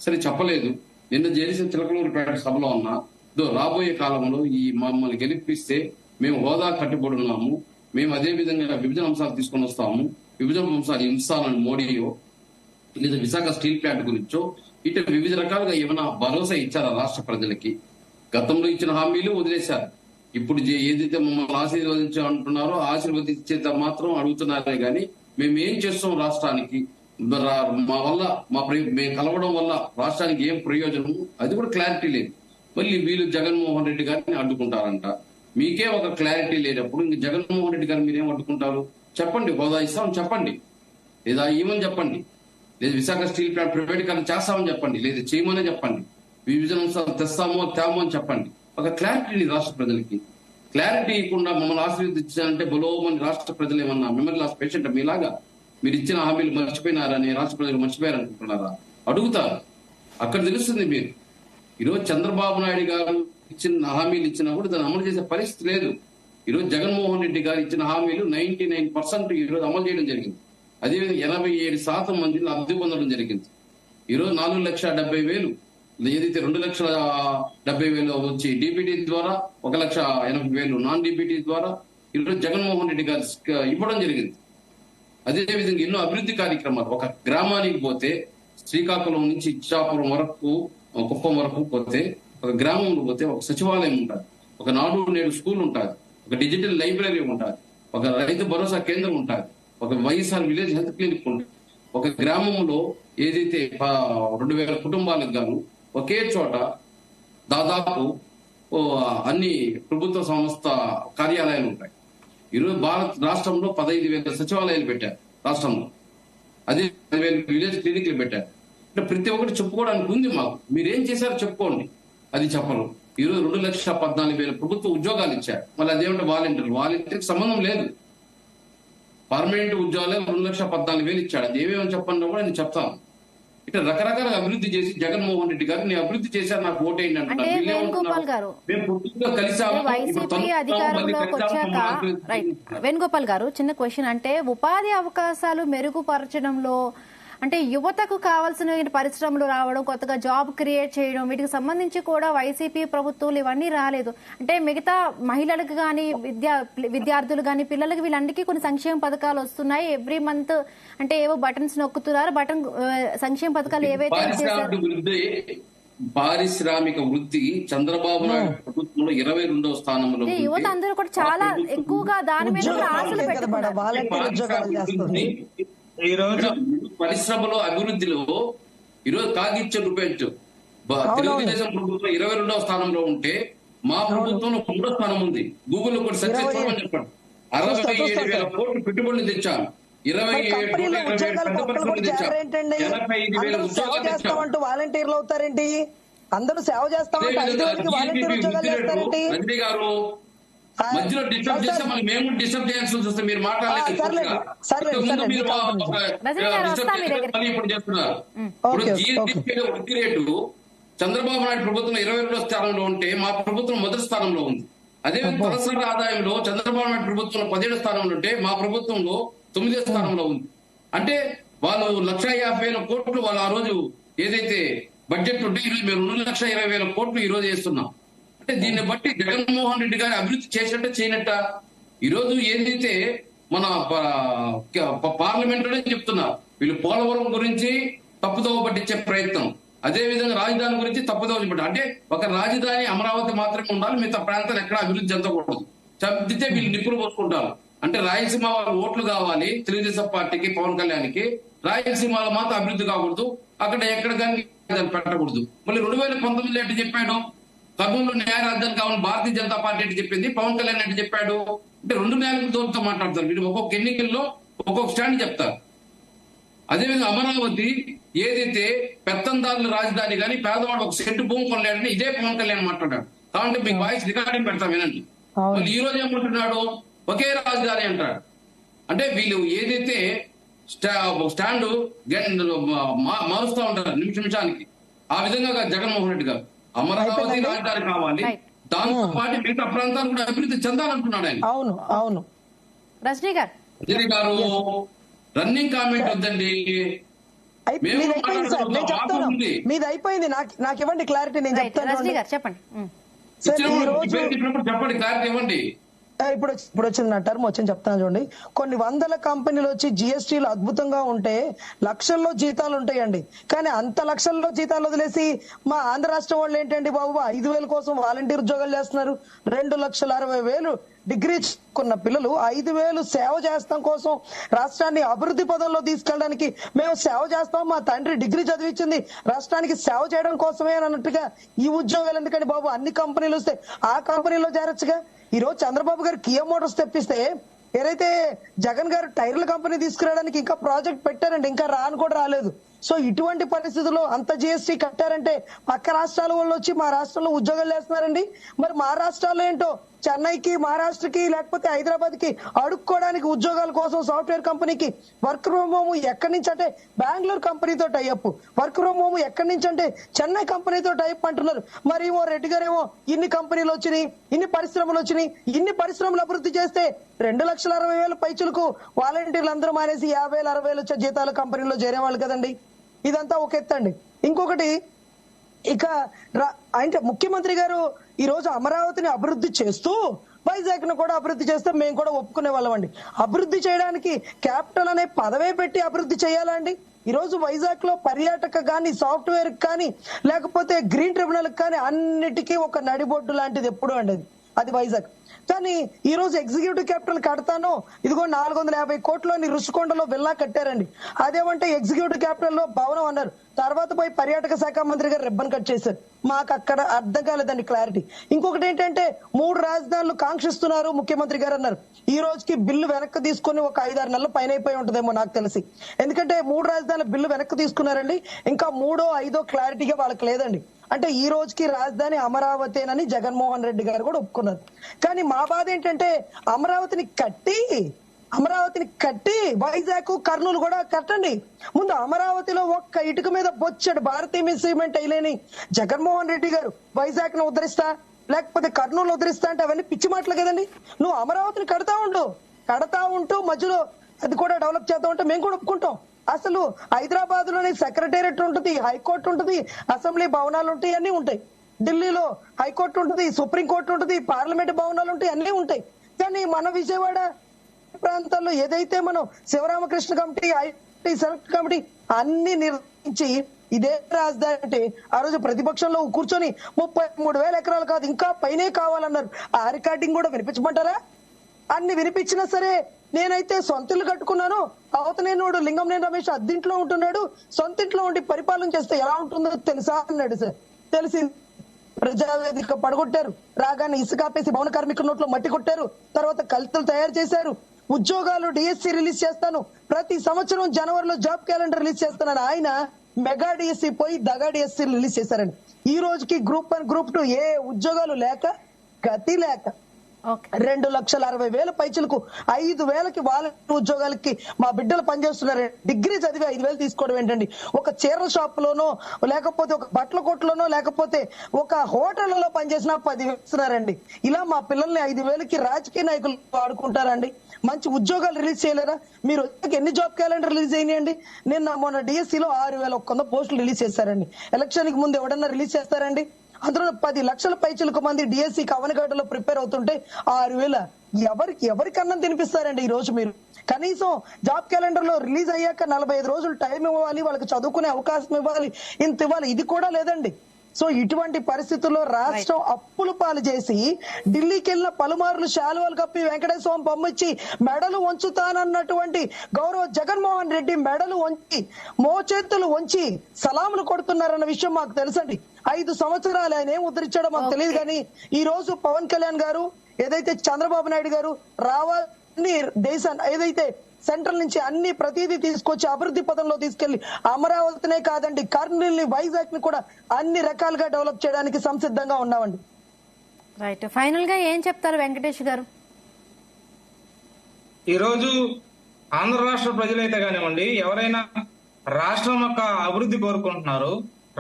సరే, చెప్పలేదు. నిన్న చేసిన చిలకలూరుపేట సభలో ఉన్నా రాబోయే కాలంలో ఈ మమ్మల్ని గెలిపిస్తే మేము హోదా కట్టుబడి ఉన్నాము, మేము అదే విధంగా విభజన అంశాలు తీసుకొని వస్తాము, విభజన అంశాలు ఇస్తానని మోడీయో లేదా విశాఖ స్టీల్ ప్లాంట్ గురించో ఇటు వివిధ రకాలుగా ఏమైనా భరోసా ఇచ్చారా రాష్ట్ర ప్రజలకి? గతంలో ఇచ్చిన హామీలు వదిలేశారు. ఇప్పుడు ఏదైతే మమ్మల్ని ఆశీర్వదించా అంటున్నారో ఆశీర్వదించేంత మాత్రం అడుగుతున్నారే గానీ మేము ఏం చేస్తాం రాష్ట్రానికి, మా వల్ల మేము కలవడం వల్ల రాష్ట్రానికి ఏం ప్రయోజనం, అది కూడా క్లారిటీ లేదు. మళ్ళీ వీళ్ళు జగన్మోహన్ రెడ్డి గారిని అడ్డుకుంటారంట. మీకే ఒక క్లారిటీ లేనప్పుడు ఇంక జగన్మోహన్ రెడ్డి గారు మీరేం అడ్డుకుంటారు? చెప్పండి, హోదా ఇస్తామని చెప్పండి, లేదా ఏమని చెప్పండి, లేదా విశాఖ స్టీల్ ప్లాంట్ ప్రైవేటీకరణ చేస్తామని చెప్పండి, లేదా చేయమనే చెప్పండి, విభజన అంశాలు తెస్తామో తేమో అని చెప్పండి. ఒక క్లారిటీ రాష్ట్ర ప్రజలకి. క్లారిటీ ఇవ్వకుండా మమ్మల్ని ఆశీర్వదించాలంటే బలోమని రాష్ట్ర ప్రజలు ఏమన్నా మెమరీ లాస్ పేషెంట్ మీలాగా మీరు ఇచ్చిన హామీలు మర్చిపోయినారని రాష్ట్ర ప్రజలు మర్చిపోయారనుకుంటున్నారా? అడుగుతారు. అక్కడ తెలుస్తుంది. మీరు ఈరోజు చంద్రబాబు నాయుడు గారు ఇచ్చిన హామీలు ఇచ్చినా కూడా దాన్ని అమలు చేసే పరిస్థితి లేదు. ఈరోజు జగన్మోహన్ రెడ్డి గారు ఇచ్చిన హామీలు 99% ఈరోజు అమలు చేయడం జరిగింది. అదేవిధంగా 87% మంది లబ్ధి పొందడం జరిగింది. ఈరోజు 4,70,000 ఏదైతే 2,70,000 వచ్చి డీబీటీ ద్వారా 1,80,000 నాన్ డీబీటీ ద్వారా ఈరోజు జగన్మోహన్ రెడ్డి గారు ఇవ్వడం జరిగింది. అదేవిధంగా ఎన్నో అభివృద్ధి కార్యక్రమాలు. ఒక గ్రామానికి పోతే శ్రీకాకుళం నుంచి ఇచ్చాపురం వరకు, కుప్పం వరకు పోతే, ఒక గ్రామంలో పోతే ఒక సచివాలయం ఉంటుంది, ఒక నాడు నేడు స్కూల్ ఉంటుంది, ఒక డిజిటల్ లైబ్రరీ ఉంటుంది, ఒక రైతు భరోసా కేంద్రం ఉంటుంది, ఒక వైఎస్ఆర్ విలేజ్ హెల్త్ క్లినిక్ ఉంటుంది. ఒక గ్రామంలో ఏదైతే 2,000 కుటుంబాలకు గాను ఒకే చోట దాదాపు అన్ని ప్రభుత్వ సంస్థ కార్యాలయాలు ఉంటాయి. ఈరోజు భారత రాష్ట్రంలో 15,000 సచివాలయాలు పెట్టారు రాష్ట్రంలో. అదే 10,000 విలేజ్ క్లినిక్లు పెట్టారు. అంటే ప్రతి ఒక్కటి చెప్పుకోవడానికి ఉంది మాకు. మీరేం చేశారో చెప్పుకోండి. అది చెప్పరు. ఈరోజు 2,14,000 ప్రభుత్వ ఉద్యోగాలు ఇచ్చారు. మళ్ళీ అదేమంటే వాలంటీర్కి సంబంధం లేదు. పర్మనెంట్ ఉద్యోగాలే 2,14,000 ఇచ్చాడు. అది ఏమేమని చెప్పండి కూడా నేను చెప్తాను. ఇట్లా రకరకాల అభివృద్ధి చేసి జగన్మోహన్ రెడ్డి గారు నేను అభివృద్ధి చేశాను నాకు ఓటేయండి అంటే అంటున్నారు. వీళ్ళు వేణుగోపాల్ గారు మేము పొద్దుగా కలిసాము, ఇప్పుడు వైసీపీ తనుకున్నాము, మళ్ళీ అధికారంలోకి కలిసాము, వచ్చాక మమ్మల్ని రైట్ వేణుగోపాల్ గారు చిన్న క్వశ్చన్, అంటే ఉపాధి అవకాశాలు మెరుగుపరచడంలో అంటే యువతకు కావాల్సిన పరిశ్రమలు రావడం, కొత్తగా జాబ్ క్రియేట్ చేయడం, వీటికి సంబంధించి కూడా వైసీపీ ప్రభుత్వాలు ఇవన్నీ రాలేదు. అంటే మిగతా మహిళలకు కానీ విద్యార్థులు కానీ పిల్లలకి వీళ్ళందరికీ కొన్ని సంక్షేమ పథకాలు వస్తున్నాయి. ఎవ్రీ మంత్ అంటే ఏవో బటన్స్ నొక్కుతున్నారు. బటన్ సంక్షేమ పథకాలు ఏవైతే పారిశ్రామిక వృద్ధి చంద్రబాబు నాయుడు ప్రభుత్వంలో 22వ స్థానంలో ఉంది. యువత అందరూ కూడా చాలా ఎక్కువగా దాని మీద కూడా ఆశలు పెట్టుకున్నారు. ఈ రోజు పరిశ్రమలో అభివృద్ధిలో ఈరోజు కాగిచ్చ రూపాయలు తెలుగుదేశం ప్రభుత్వం 22వ స్థానంలో ఉంటే మా ప్రభుత్వంలో 3వ స్థానం ఉంది. గూగుల్ కూడా సెర్చ్ చేసుకోమని చెప్పండి. 67,000 కోట్లు పెట్టుబడులు తెచ్చాను, 27,000 పెట్టుబడులు తెచ్చాను, 85,000 ఉద్యోగాలు తెచ్చాను. వాలంటీర్లు అవుతారేంటి? అందరూ సేవ చేస్తామంటే 5 వేలకి వాలంటీర్ ఉద్యోగాలు చేస్తారేంటి? రెడ్డి గారు మధ్యలో డిస్టర్బ్ చేస్తే మళ్ళీ మేము డిస్టర్బ్ చేయాల్సి వస్తే మీరు మాట్లాడలేదు. ఇప్పుడు చేస్తున్నారు. ఇప్పుడు జీఎస్టీ వృద్ధి రేటు చంద్రబాబు నాయుడు ప్రభుత్వం 22వ స్థానంలో ఉంటే మా ప్రభుత్వం మొదటి స్థానంలో ఉంది. అదేవిధంగా తలసరి ఆదాయంలో చంద్రబాబు నాయుడు ప్రభుత్వంలో 17వ స్థానంలో ఉంటే మా ప్రభుత్వంలో 9వ స్థానంలో ఉంది. అంటే వాళ్ళు 1,50,000 కోట్లు వాళ్ళు ఆ రోజు ఏదైతే బడ్జెట్ ఉంటే ఈరోజు మేము 2,20,000 కోట్లు ఈ రోజు చేస్తున్నాం. అంటే దీన్ని బట్టి జగన్మోహన్ రెడ్డి గారు అభివృద్ధి చేసినట్ట చేయనట్ట ఈ రోజు ఏదైతే మన పార్లమెంట్ లోనే చెప్తున్నారు వీళ్ళు పోలవరం గురించి తప్పుదోవ పట్టించే ప్రయత్నం, అదే విధంగా రాజధాని గురించి తప్పుదోవ పట్టించే, అంటే ఒక రాజధాని అమరావతి మాత్రమే ఉండాలి, మిగతా ప్రాంతాలు ఎక్కడ అభివృద్ధి చెందకూడదు. చెందితే వీళ్ళు నిప్పులు పోసుకుంటారు. అంటే రాయలసీమ వాళ్ళు ఓట్లు కావాలి తెలుగుదేశం పార్టీకి, పవన్ కళ్యాణ్కి, రాయలసీమలో మాత్రం అభివృద్ధి కాకూడదు, అక్కడ ఎక్కడ కానీ పెట్టకూడదు. మళ్ళీ 2019 ఎట్టు చెప్పాడు కర్నూలులో న్యాయ రాజధాని కావాలని భారతీయ జనతా పార్టీ ఎట్టు చెప్పింది, పవన్ కళ్యాణ్ ఎట్టు చెప్పాడు. అంటే 2 న్యాయాల దూరంతో మాట్లాడతారు వీళ్ళు. ఒక్కొక్క ఎన్నికల్లో ఒక్కొక్క స్టాండ్ చెప్తారు. అదేవిధంగా అమరావతి ఏదైతే పెత్తందారుల రాజధాని కానీ పేదవాడు ఒక సెంటు భూమి కొనలేడని ఇదే పవన్ కళ్యాణ్ మాట్లాడాడు. కాబట్టి మీకు వాయిస్ రికార్డింగ్ పెడతాం వినండి. మళ్ళీ ఈ రోజు ఏమంటున్నాడు ఒకే రాజధాని అంటాడు. అంటే వీళ్ళు ఏదైతే స్టాండ్ మారుస్తా ఉంటారు నిమిషానికి, ఆ విధంగా జగన్మోహన్ రెడ్డి గారు అమరావతి రాజధాని కావాలి, దాంతో పాటు మిగతా ప్రాంతాలు కూడా అభివృద్ధి చెందాలంటున్నాడు ఆయన. అవును అవును రజనీ గారు రన్నింగ్ కామెంట్ వద్దండి. మీది అయిపోయింది, నాకు ఇవ్వండి క్లారిటీ, నేను చెప్తాను. చెప్పండి చెప్పండి క్లారిటీ ఇవ్వండి. ఇప్పుడు వచ్చింది నా టర్మ్ వచ్చింది చెప్తాను చూడండి. కొన్ని వందల కంపెనీలు వచ్చి జిఎస్టీలు అద్భుతంగా ఉంటే లక్షల్లో జీతాలు ఉంటాయండి. కానీ అంత లక్షల్లో జీతాలు వదిలేసి మా ఆంధ్ర రాష్ట్రం వాళ్ళు ఏంటండి బాబు 5,000 కోసం వాలంటీర్ ఉద్యోగాలు చేస్తున్నారు. 2,60,000 డిగ్రీ కొన్న పిల్లలు 5,000 సేవ చేస్తాం కోసం రాష్ట్రాన్ని అభివృద్ధి పదంలో తీసుకెళ్ళడానికి మేము సేవ చేస్తాం, మా తండ్రి డిగ్రీ చదివించింది రాష్ట్రానికి సేవ చేయడం కోసమే అన్నట్టుగా ఈ ఉద్యోగాలు ఎందుకండి బాబు? అన్ని కంపెనీలు వస్తే ఆ కంపెనీలో చేరొచ్చుగా. ఈ రోజు చంద్రబాబు గారు కియా మోటార్స్ తెప్పిస్తే ఏదైతే జగన్ గారు టైర్ల కంపెనీ తీసుకురావడానికి ఇంకా ప్రాజెక్ట్ పెట్టారండి, ఇంకా రాను కూడా రాలేదు. సో ఇటువంటి పరిస్థితుల్లో అంత జిఎస్టీ కట్టారంటే పక్క రాష్ట్రాల వాళ్ళు వచ్చి మా రాష్ట్రంలో ఉద్యోగాలు చేస్తున్నారండి. మరి మా రాష్ట్రాల్లో ఏంటో చెన్నైకి, మహారాష్ట్రకి, లేకపోతే హైదరాబాద్ కి అడుక్కోవడానికి ఉద్యోగాల కోసం సాఫ్ట్వేర్ కంపెనీకి వర్క్ ఫ్రమ్ హోమ్ ఎక్కడి నుంచి అంటే బెంగళూరు కంపెనీతో టైఅప్, వర్క్ ఫ్రమ్ హోమ్ ఎక్కడి నుంచి అంటే చెన్నై కంపెనీతో టైఅప్ అంటున్నారు. మరి ఏమో రెడ్డి గారేమో ఇన్ని కంపెనీలు వచ్చినాయి, ఇన్ని పరిశ్రమలు వచ్చినాయి, ఇన్ని పరిశ్రమలు అభివృద్ధి చేస్తే 2,60,000 పైచులకు వాలంటీర్లు అందరూ మానేసి 50,000, 60,000 వచ్చే జీతాలు కంపెనీలో చేరేవాళ్ళు కదండి. ఇదంతా ఒక ఎత్తండి. ఇంకొకటి ఇక అంటే ముఖ్యమంత్రి గారు ఈ రోజు అమరావతిని అభివృద్ధి చేస్తూ వైజాగ్ ను కూడా అభివృద్ధి చేస్తే మేము కూడా ఒప్పుకునే వాళ్ళం అండి. అభివృద్ధి చేయడానికి క్యాపిటల్ అనే పదవే పెట్టి అభివృద్ధి చేయాలా అండి? ఈ రోజు వైజాగ్ లో పర్యాటక కానీ, సాఫ్ట్వేర్ కానీ, లేకపోతే గ్రీన్ ట్రిబ్యునల్ కానీ అన్నిటికీ ఒక నడిబొడ్డు లాంటిది ఎప్పుడు అండి అది వైజాగ్. కానీ ఈ రోజు ఎగ్జిక్యూటివ్ క్యాపిటల్ కడతాను ఇదిగో 450 కోట్లని రుషికొండలో విల్లా కట్టారండి. అదేమంటే ఎగ్జిక్యూటివ్ క్యాపిటల్ లో భవనం అన్నారు, తర్వాత పోయి పర్యాటక శాఖ మంత్రి గారు రిబ్బన్ కట్ చేశారు. మాకు అక్కడ అర్థం కాలేదండి క్లారిటీ. ఇంకొకటి ఏంటంటే 3 రాజధానులు కాంక్షిస్తున్నారు ముఖ్యమంత్రి గారు అన్నారు. ఈ రోజుకి బిల్లు వెనక్కి తీసుకుని ఒక 5-6 నెలలు పైన అయిపోయి ఉంటుందేమో నాకు తెలిసి. ఎందుకంటే 3 రాజధానుల బిల్లు వెనక్కి తీసుకున్నారండి, ఇంకా 3ో 5ో క్లారిటీగా వాళ్ళకి లేదండి. అంటే ఈ రోజుకి రాజధాని అమరావతేనని జగన్మోహన్ రెడ్డి గారు కూడా ఒప్పుకున్నారు. కానీ మా బాధ ఏంటంటే అమరావతిని కట్టి అమరావతిని కట్టి వైజాగ్ కర్నూలు కూడా కట్టండి. ముందు అమరావతిలో ఒక్క ఇటుక మీద బొచ్చాడు భారతీయ సిమెంట్ అయిలేని జగన్మోహన్ రెడ్డి గారు వైజాగ్ ను ఉద్ధరిస్తా లేకపోతే కర్నూలు ఉద్ధరిస్తా అంటే అవన్నీ పిచ్చి మాటలు కదండి. నువ్వు అమరావతిని కడతా ఉంటూ మధ్యలో అది కూడా డెవలప్ చేస్తా ఉంటే మేము కూడా ఒప్పుకుంటాం. అసలు హైదరాబాద్ లోని సెక్రటేరియట్ ఉంటుంది, హైకోర్టు ఉంటుంది, అసెంబ్లీ భవనాలు ఉంటాయి, అన్ని ఉంటాయి. ఢిల్లీలో హైకోర్టు ఉంటుంది, సుప్రీంకోర్టు ఉంటుంది, పార్లమెంట్ భవనాలు ఉంటాయి, అన్ని ఉంటాయి. కానీ మన విజయవాడ ప్రాంతాల్లో ఏదైతే మనం Sivaramakrishna committee, IT select committee అన్ని నిర్ణయించి ఇదే రాజధాని అంటే ఆ రోజు ప్రతిపక్షంలో కూర్చొని 33,000 ఎకరాలు కాదు ఇంకా పైనే కావాలన్నారు. ఆ రికార్డింగ్ కూడా వినిపించమంటారా? అన్ని వినిపించినా సరే నేనైతే సొంత ఇల్లు కట్టుకున్నాను, అవతనేనోడు లింగంనేని రమేష్ అద్దింట్లో ఉంటున్నాడు, సొంత ఇంట్లో ఉండి పరిపాలన చేస్తే ఎలా ఉంటుందో తెలుసా అన్నాడు. సార్ తెలిసింది. ప్రజావేదిక పడగొట్టారు, రాగానే ఇసుకాపేసి భవన కార్మికుల నోట్లో మట్టి కొట్టారు, తర్వాత కల్తలు తయారు చేశారు. ఉద్యోగాలు డిఎస్సి రిలీజ్ చేస్తాను, ప్రతి సంవత్సరం జనవరిలో జాబ్ క్యాలెండర్ రిలీజ్ చేస్తానని ఆయన మెగా డిఎస్సి పోయి దగా డిఎస్సి రిలీజ్ చేశారండి. ఈ రోజుకి గ్రూప్ 1 గ్రూప్ 2 ఏ ఉద్యోగాలు లేక గతి లేక 2,60,000 పైచులకు 5,000కి వాలంటీర్ ఉద్యోగాలకి మా బిడ్డలు పనిచేస్తున్నారు. డిగ్రీ చదివి 5,000 తీసుకోవడం ఏంటండి? ఒక చీరల షాప్ లోనో లేకపోతే ఒక బట్టల కొట్టులోనో లేకపోతే ఒక హోటళ్లలో పనిచేసినా 10,000 ఇస్తున్నారండి. ఇలా మా పిల్లల్ని 5,000కి రాజకీయ నాయకులు వాడుకుంటారండి. మంచి ఉద్యోగాలు రిలీజ్ చేయలేరా? మీరు ఎన్ని జాబ్ క్యాలెండర్ రిలీజ్ అయినాయండి? నిన్న మొన్న డిఎస్సిలో 6,100 పోస్టులు రిలీజ్ చేశారండి. ఎలక్షన్ కి ముందు ఎవడన్నా రిలీజ్ చేస్తారండి? అందులో 10 లక్షల పైచిలకు మంది డిఎస్సికి అవనగడ్డలో ప్రిపేర్ అవుతుంటే 6,000 ఎవరికి అన్నం తినిపిస్తారండి? ఈ రోజు మీరు కనీసం జాబ్ క్యాలెండర్ లో రిలీజ్ అయ్యాక 45 రోజులు టైం ఇవ్వాలి, వాళ్ళకి చదువుకునే అవకాశం ఇవ్వాలి, ఇంత ఇవ్వాలి. ఇది కూడా లేదండి. సో ఇటువంటి పరిస్థితుల్లో రాష్ట్రం అప్పులు పాలు చేసి ఢిల్లీకి వెళ్ళిన పలుమార్లు శాలువాలు కప్పి వెంకటేశ్వర స్వామి బొమ్మిచ్చి మెడలు వంచుతానన్నటువంటి గౌరవ జగన్మోహన్ రెడ్డి మెడలు వంచి మోచేతులు వంచి సలాములు కొడుతున్నారన్న విషయం మాకు తెలుసండి. 5 సంవత్సరాలు ఆయన ఏం ఉద్ధరించాడో మాకు తెలియదు. కానీ ఈ రోజు పవన్ కళ్యాణ్ గారు ఏదైతే చంద్రబాబు నాయుడు గారు రావాలని దేశాన్ని ఏదైతే సెంట్రల్ నుంచి అన్ని ప్రతిదీ తీసుకొచ్చి అభివృద్ధి పదంలో తీసుకెళ్లి అమరావతినే కాదండి కర్నూలు ని వైజాగ్ ని కూడా అన్ని రకాలుగా డెవలప్ చేయడానికి సంసిద్ధంగా ఉన్నామండి. రైట్. ఫైనల్ గా ఏం చెప్తారు వెంకటేష్ గారు? ఈ రోజు ఆంధ్ర రాష్ట్ర ప్రజలైతే కానివ్వండి, ఎవరైనా రాష్ట్రం యొక్క అభివృద్ధి కోరుకుంటున్నారు,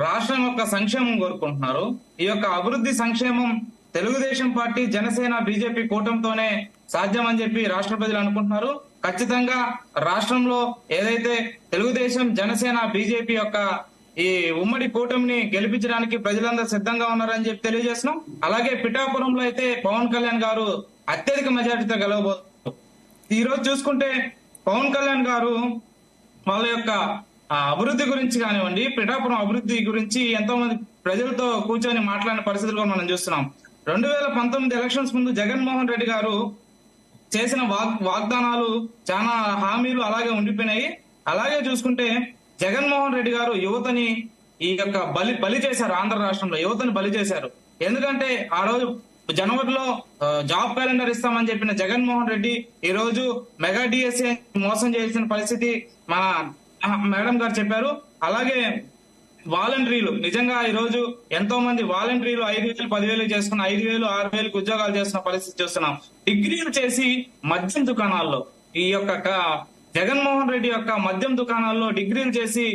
రాష్ట్రం యొక్క సంక్షేమం కోరుకుంటున్నారు. ఈ యొక్క అభివృద్ధి సంక్షేమం తెలుగుదేశం పార్టీ, జనసేన, బీజేపీ కూటమితోనే సాధ్యం అని చెప్పి రాష్ట్ర ప్రజలు అనుకుంటున్నారు. ఖచ్చితంగా రాష్ట్రంలో ఏదైతే తెలుగుదేశం, జనసేన, బీజేపీ యొక్క ఈ ఉమ్మడి కూటమిని గెలిపించడానికి ప్రజలందరూ సిద్ధంగా ఉన్నారని చెప్పి తెలియజేస్తున్నాం. అలాగే పిఠాపురంలో అయితే పవన్ కళ్యాణ్ గారు అత్యధిక మెజారిటీతో గెలవబోతున్నారు. ఈ రోజు చూసుకుంటే పవన్ కళ్యాణ్ గారు వాళ్ళ యొక్క అభివృద్ధి గురించి కానివ్వండి, పిఠాపురం అభివృద్ధి గురించి ఎంతో మంది ప్రజలతో కూర్చొని మాట్లాడిన పరిస్థితులు మనం చూస్తున్నాం. 2019 ఎలక్షన్స్ ముందు జగన్మోహన్ రెడ్డి గారు చేసిన వాగ్దానాలు, చాలా హామీలు అలాగే ఉండిపోయినాయి. అలాగే చూసుకుంటే జగన్మోహన్ రెడ్డి గారు యువతని ఈ యొక్క బలి చేశారు. ఆంధ్ర రాష్ట్రంలో యువతని బలి చేశారు. ఎందుకంటే ఆ రోజు జనవరిలో జాబ్ క్యాలెండర్ ఇస్తామని చెప్పిన జగన్మోహన్ రెడ్డి ఈ రోజు మెగా డిఎస్ఏ మోసం చేసిన పరిస్థితి మన మేడం గారు చెప్పారు. అలాగే వాలంటీర్లు నిజంగా ఈ రోజు ఎంతో మంది వాలంటీర్లు 5,000, 10,000 చేసుకున్న 5,000, 6,000 ఉద్యోగాలు చేస్తున్న పరిస్థితి చూస్తున్నాం. డిగ్రీలు చేసి మద్యం దుకాణాల్లో ఈ యొక్క జగన్మోహన్ రెడ్డి యొక్క మద్యం దుకాణాల్లో డిగ్రీలు చేసి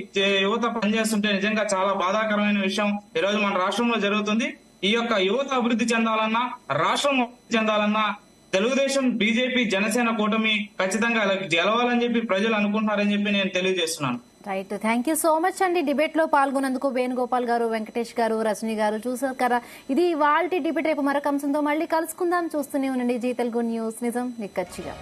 యువత పనిచేస్తుంటే నిజంగా చాలా బాధాకరమైన విషయం ఈ రోజు మన రాష్ట్రంలో జరుగుతుంది. ఈ యొక్క యువత అభివృద్ధి చెందాలన్నా, రాష్ట్రం అభివృద్ధి చెందాలన్నా తెలుగుదేశం, బీజేపీ, జనసేన కూటమి ఖచ్చితంగా గెలవాలని చెప్పి ప్రజలు అనుకుంటున్నారని చెప్పి నేను తెలియజేస్తున్నాను. Right. Thank you so much అండి. డిబేట్ లో పాల్గొన్నందుకు వేణుగోపాల్ గారు, వెంకటేష్ గారు, రజనీ గారు. చూసారు కదా, ఇది ఇవాల్టి డిబేట్. రేపు మరొక అంశంతో మళ్ళీ కలుసుకుందాం. చూస్తూనే ఉండండి జీ తెలుగు న్యూస్, నిజం నిక్కచ్చిగా.